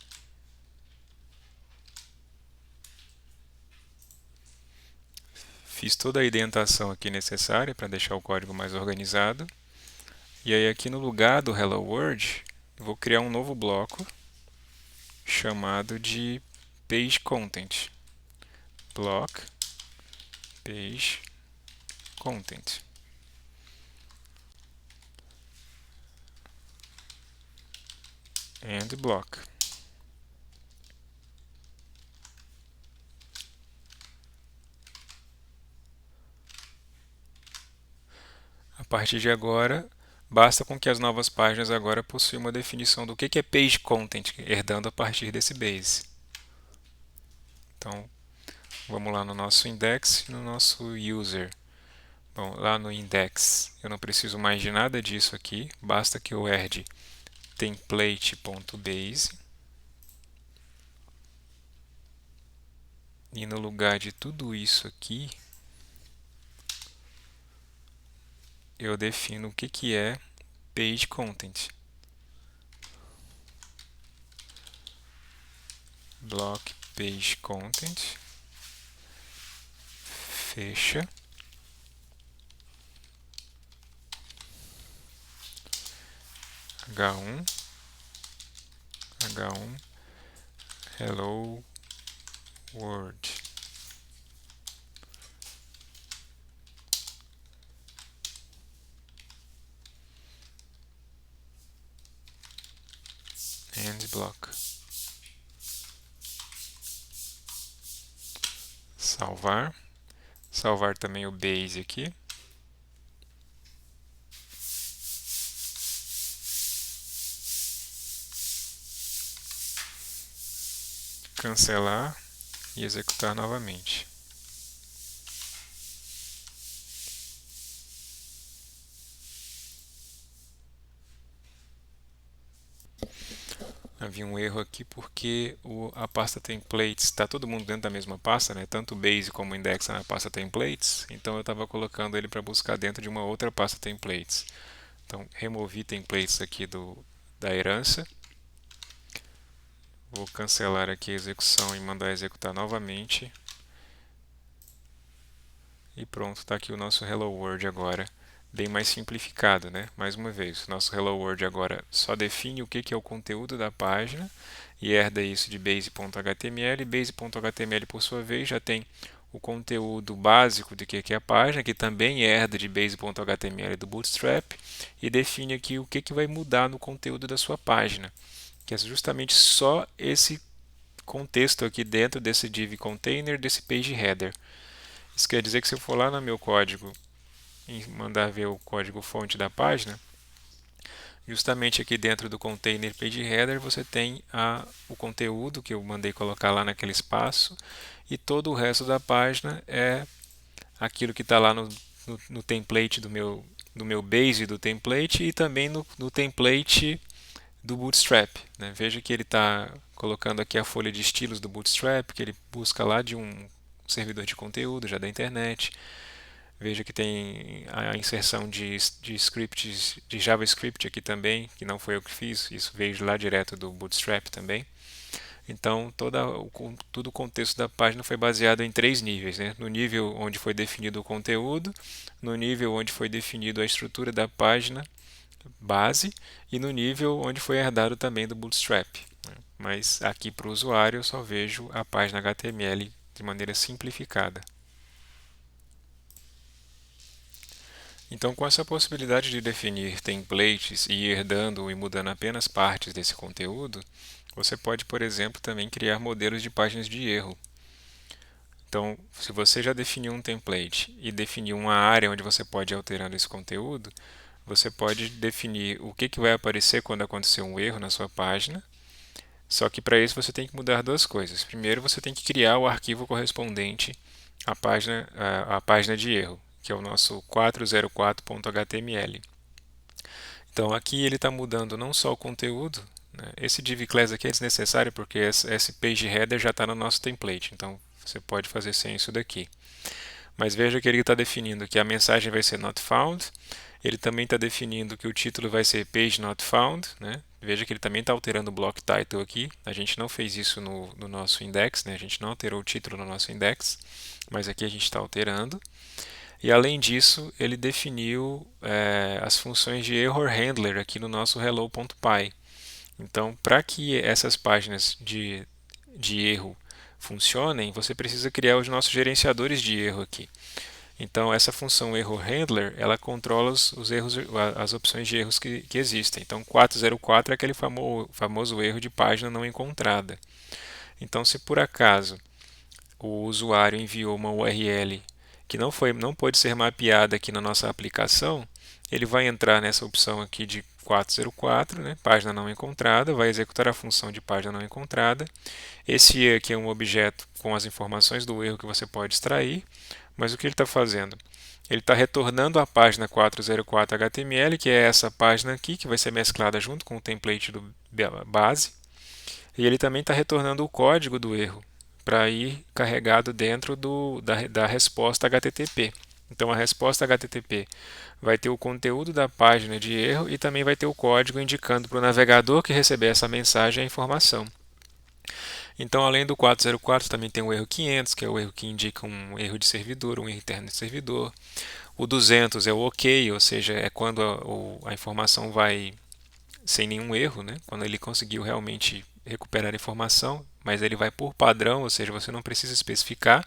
Fiz toda a indentação aqui necessária para deixar o código mais organizado. E aí aqui no lugar do Hello World, eu vou criar um novo bloco chamado de Page Content. Block Page Content. And block. A partir de agora, basta com que as novas páginas agora possuam uma definição do que é Page Content, herdando a partir desse base. Então, vamos lá no nosso index e no nosso user. Bom, lá no index eu não preciso mais de nada disso aqui, basta que eu herde template.base e no lugar de tudo isso aqui eu defino o que é page content. Block page content, fecha. H1, H1, hello world. End block. Salvar. Salvar também o base aqui. Cancelar e executar novamente. Havia um erro aqui porque a pasta templates está todo mundo dentro da mesma pasta, né? Tanto o base como o index na pasta templates, então eu estava colocando ele para buscar dentro de uma outra pasta templates. Então removi templates aqui da herança, vou cancelar aqui a execução e mandar executar novamente. E pronto, está aqui o nosso Hello World agora, bem mais simplificado, né? Mais uma vez, nosso Hello World agora só define o que é o conteúdo da página e herda isso de base.html. Base.html, por sua vez, já tem o conteúdo básico de que é a página, que também herda de base.html do Bootstrap e define aqui o que vai mudar no conteúdo da sua página, que é justamente só esse contexto aqui dentro desse div container, desse page header. Isso quer dizer que se eu for lá no meu código e mandar ver o código fonte da página, justamente aqui dentro do container page header você tem o conteúdo que eu mandei colocar lá naquele espaço e todo o resto da página é aquilo que está lá no template do meu base do template e também no template do Bootstrap, né? Veja que ele está colocando aqui a folha de estilos do Bootstrap, que ele busca lá de um servidor de conteúdo já da internet. Veja que tem a inserção de scripts de JavaScript aqui também, que não foi eu que fiz, isso veio lá direto do Bootstrap também. Então, todo o contexto da página foi baseado em três níveis, né? No nível onde foi definido o conteúdo, no nível onde foi definido a estrutura da página base e no nível onde foi herdado também do Bootstrap. Mas aqui para o usuário eu só vejo a página HTML de maneira simplificada. Então, com essa possibilidade de definir templates e ir herdando e mudando apenas partes desse conteúdo, você pode, por exemplo, também criar modelos de páginas de erro. Então, se você já definiu um template e definiu uma área onde você pode alterar esse conteúdo, você pode definir o que vai aparecer quando acontecer um erro na sua página. Só que para isso você tem que mudar duas coisas. Primeiro, você tem que criar o arquivo correspondente a página de erro, que é o nosso 404.html. Então aqui ele está mudando não só o conteúdo, né? Esse div class aqui é desnecessário porque esse page header já está no nosso template, então você pode fazer sem isso daqui. Mas veja que ele está definindo que a mensagem vai ser not found, ele também está definindo que o título vai ser page not found, né? Veja que ele também está alterando o block title aqui, a gente não fez isso no nosso index, né? A gente não alterou o título no nosso index, mas aqui a gente está alterando. E além disso, ele definiu as funções de error handler aqui no nosso hello.py. Então, para que essas páginas de erro funcionem, você precisa criar os nossos gerenciadores de erro aqui. Então, essa função error handler, ela controla os erros, as opções de erros que existem. Então, 404 é aquele famoso erro de página não encontrada. Então, se por acaso o usuário enviou uma URL que não pode ser mapeada aqui na nossa aplicação, ele vai entrar nessa opção aqui de 404, né, página não encontrada, vai executar a função de página não encontrada. Esse E aqui é um objeto com as informações do erro que você pode extrair, mas o que ele está fazendo? Ele está retornando a página 404 HTML, que é essa página aqui, que vai ser mesclada junto com o template do base, e ele também está retornando o código do erro para ir carregado dentro da resposta HTTP. Então a resposta HTTP vai ter o conteúdo da página de erro e também vai ter o código indicando para o navegador que receber essa mensagem a informação. Então, além do 404, também tem o erro 500, que é o erro que indica um erro de servidor, um erro interno de servidor. O 200 é o OK, ou seja, é quando a informação vai sem nenhum erro, né? Quando ele conseguiu realmente recuperar a informação, mas ele vai por padrão, ou seja, você não precisa especificar.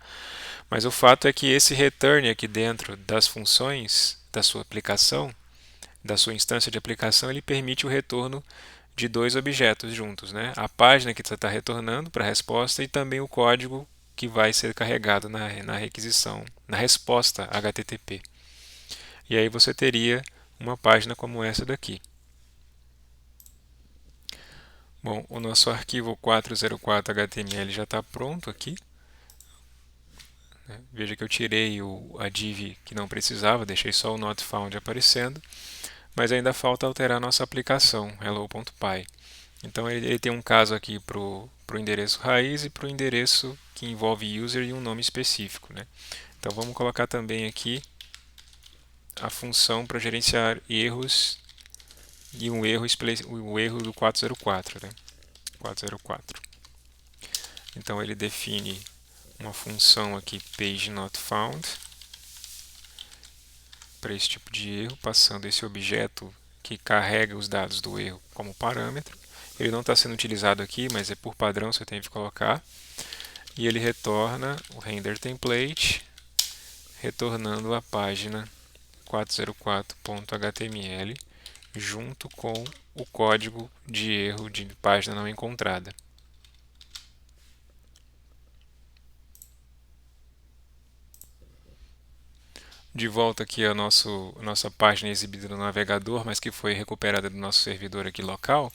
Mas o fato é que esse return aqui dentro das funções da sua aplicação, da sua instância de aplicação, ele permite o retorno de dois objetos juntos, né? A página que você está retornando para a resposta e também o código que vai ser carregado na requisição, na resposta HTTP. E aí você teria uma página como essa daqui. Bom, o nosso arquivo 404.html já está pronto aqui. Veja que eu tirei a div que não precisava, deixei só o not found aparecendo, mas ainda falta alterar a nossa aplicação, hello.py. Então ele tem um caso aqui para o endereço raiz e para o endereço que envolve user e um nome específico, né? Então vamos colocar também aqui a função para gerenciar erros e o erro do 404, né? 404. Então ele define uma função aqui pageNotFound para esse tipo de erro, passando esse objeto que carrega os dados do erro como parâmetro. Ele não está sendo utilizado aqui, mas é por padrão você tem que colocar. E ele retorna o render template, retornando a página 404.html junto com o código de erro de página não encontrada. De volta aqui a nossa página exibida no navegador, mas que foi recuperada do nosso servidor aqui local.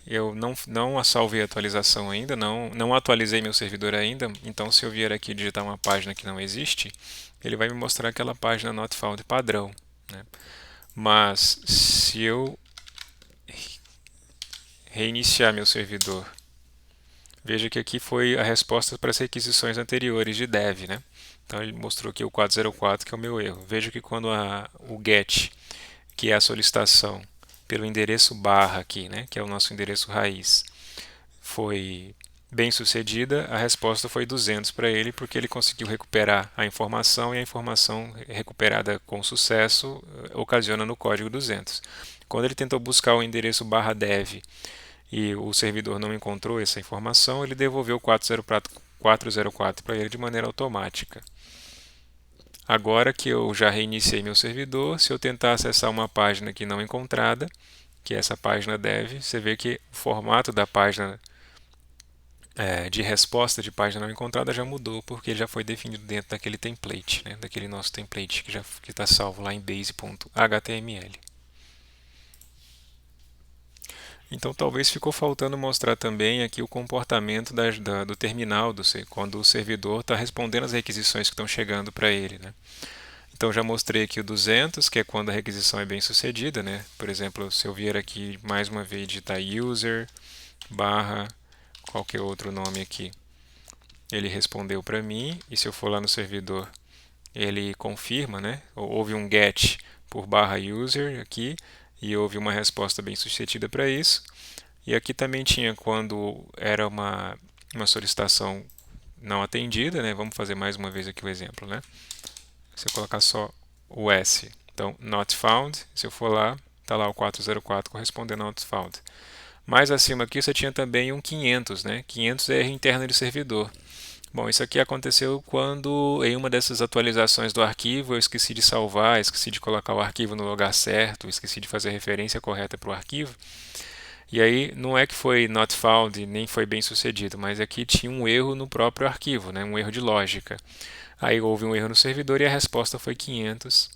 Eu não salvei a atualização ainda, não atualizei meu servidor ainda, então se eu vier aqui digitar uma página que não existe, ele vai me mostrar aquela página not found padrão, né? Mas se eu reiniciar meu servidor, veja que aqui foi a resposta para as requisições anteriores de dev, né? Então ele mostrou aqui o 404, que é o meu erro. Veja que quando o get, que é a solicitação pelo endereço barra aqui, né, que é o nosso endereço raiz, foi bem sucedida, a resposta foi 200 para ele, porque ele conseguiu recuperar a informação e a informação recuperada com sucesso ocasiona no código 200. Quando ele tentou buscar o endereço barra dev e o servidor não encontrou essa informação, ele devolveu o 404 para ele de maneira automática. Agora que eu já reiniciei meu servidor, se eu tentar acessar uma página aqui não encontrada, que é essa página dev, você vê que o formato da página de resposta de página não encontrada já mudou, porque ele já foi definido dentro daquele template, né, daquele nosso template que está salvo lá em base.html. Então talvez ficou faltando mostrar também aqui o comportamento do terminal, quando o servidor está respondendo às requisições que estão chegando para ele, né? Então já mostrei aqui o 200, que é quando a requisição é bem sucedida, né? Por exemplo, se eu vier aqui mais uma vez digitar user barra qualquer outro nome aqui, ele respondeu para mim, e se eu for lá no servidor, ele confirma, né? Houve um get por barra user aqui, e houve uma resposta bem sucedida para isso. E aqui também tinha quando era uma solicitação não atendida, né? Vamos fazer mais uma vez aqui o exemplo, né? Se eu colocar só o S, então not found, se eu for lá, está lá o 404 correspondendo a not found. Mais acima aqui você tinha também um 500, né? 500 é erro interno de servidor. Bom, isso aqui aconteceu quando em uma dessas atualizações do arquivo eu esqueci de salvar, esqueci de colocar o arquivo no lugar certo, esqueci de fazer a referência correta para o arquivo. E aí não é que foi not found, nem foi bem sucedido, mas aqui tinha um erro no próprio arquivo, né? Um erro de lógica. Aí houve um erro no servidor e a resposta foi 500.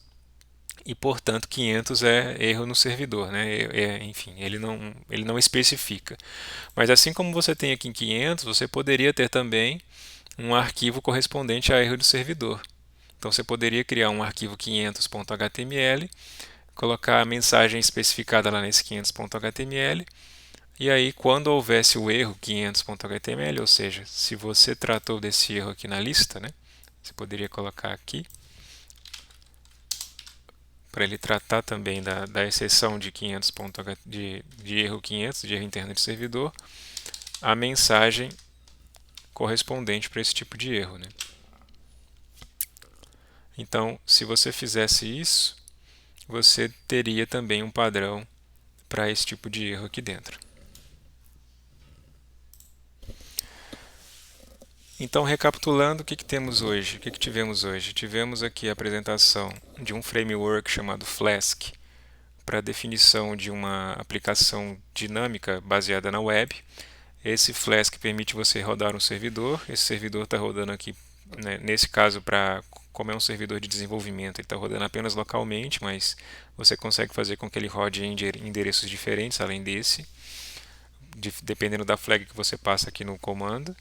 E, portanto, 500 é erro no servidor, né? Enfim, ele não especifica. Mas assim como você tem aqui em 500, você poderia ter também um arquivo correspondente a erro do servidor. Então você poderia criar um arquivo 500.html, colocar a mensagem especificada lá nesse 500.html, e aí quando houvesse o erro 500.html, ou seja, se você tratou desse erro aqui na lista, né, você poderia colocar aqui, para ele tratar também da exceção de 500. De erro 500, de erro interno de servidor, a mensagem correspondente para esse tipo de erro, né? Então, se você fizesse isso, você teria também um padrão para esse tipo de erro aqui dentro. Então, recapitulando, o que temos hoje? O que tivemos hoje? Tivemos aqui a apresentação de um framework chamado Flask para a definição de uma aplicação dinâmica baseada na web. Esse Flask permite você rodar um servidor. Esse servidor está rodando aqui, né, nesse caso, como é um servidor de desenvolvimento, ele está rodando apenas localmente, mas você consegue fazer com que ele rode em endereços diferentes, além desse, dependendo da flag que você passa aqui no comando.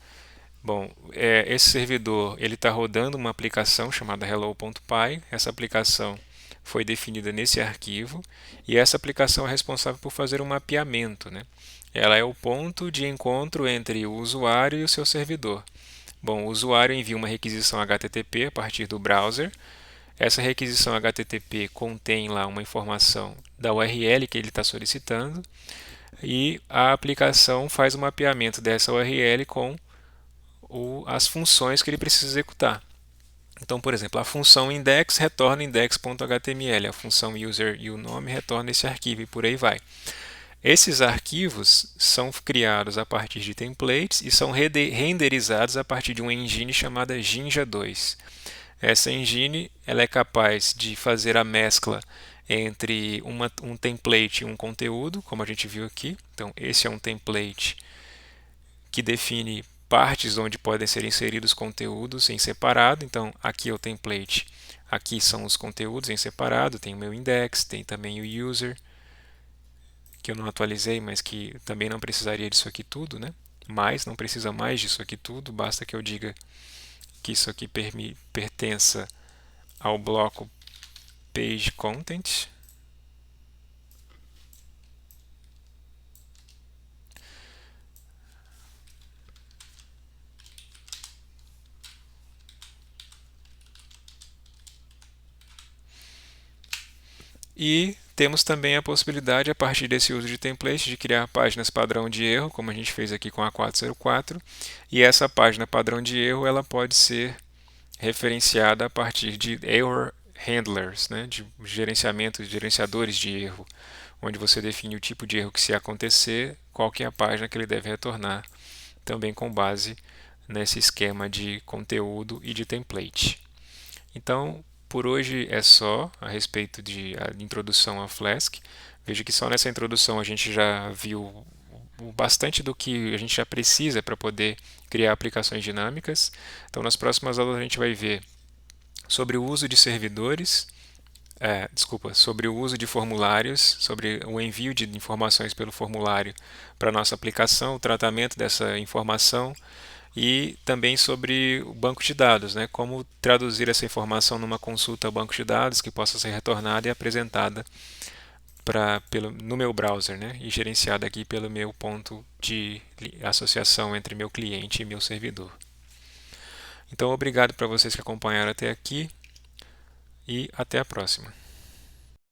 Bom, esse servidor ele está rodando uma aplicação chamada hello.py. Essa aplicação foi definida nesse arquivo e essa aplicação é responsável por fazer um mapeamento, né? Ela é o ponto de encontro entre o usuário e o seu servidor. Bom, o usuário envia uma requisição HTTP a partir do browser. Essa requisição HTTP contém lá uma informação da URL que ele está solicitando e a aplicação faz o mapeamento dessa URL com as funções que ele precisa executar. Então, por exemplo, a função index retorna index.html, a função user e o nome retorna esse arquivo e por aí vai. Esses arquivos são criados a partir de templates e são renderizados a partir de uma engine chamada Jinja 2. Essa engine ela é capaz de fazer a mescla entre um template e um conteúdo, como a gente viu aqui. Então, esse é um template que define partes onde podem ser inseridos conteúdos em separado. Então, aqui é o template, aqui são os conteúdos em separado, tem o meu index, tem também o user, que eu não atualizei, mas que também não precisaria disso aqui tudo, né? Mas não precisa mais disso aqui tudo, basta que eu diga que isso aqui pertença ao bloco page content. E temos também a possibilidade, a partir desse uso de template, de criar páginas padrão de erro, como a gente fez aqui com a 404. E essa página padrão de erro ela pode ser referenciada a partir de error handlers, né, de gerenciadores de erro, onde você define o tipo de erro que se acontecer, qual que é a página que ele deve retornar, também com base nesse esquema de conteúdo e de template. Então, por hoje é só a respeito de a introdução a Flask. Veja que só nessa introdução a gente já viu bastante do que a gente já precisa para poder criar aplicações dinâmicas. Então, nas próximas aulas a gente vai ver sobre o uso de servidores, sobre o uso de formulários, sobre o envio de informações pelo formulário para nossa aplicação, o tratamento dessa informação e também sobre o banco de dados, né? Como traduzir essa informação numa consulta ao banco de dados que possa ser retornada e apresentada no meu browser, né? E gerenciada aqui pelo meu ponto de associação entre meu cliente e meu servidor. Então, obrigado para vocês que acompanharam até aqui e até a próxima.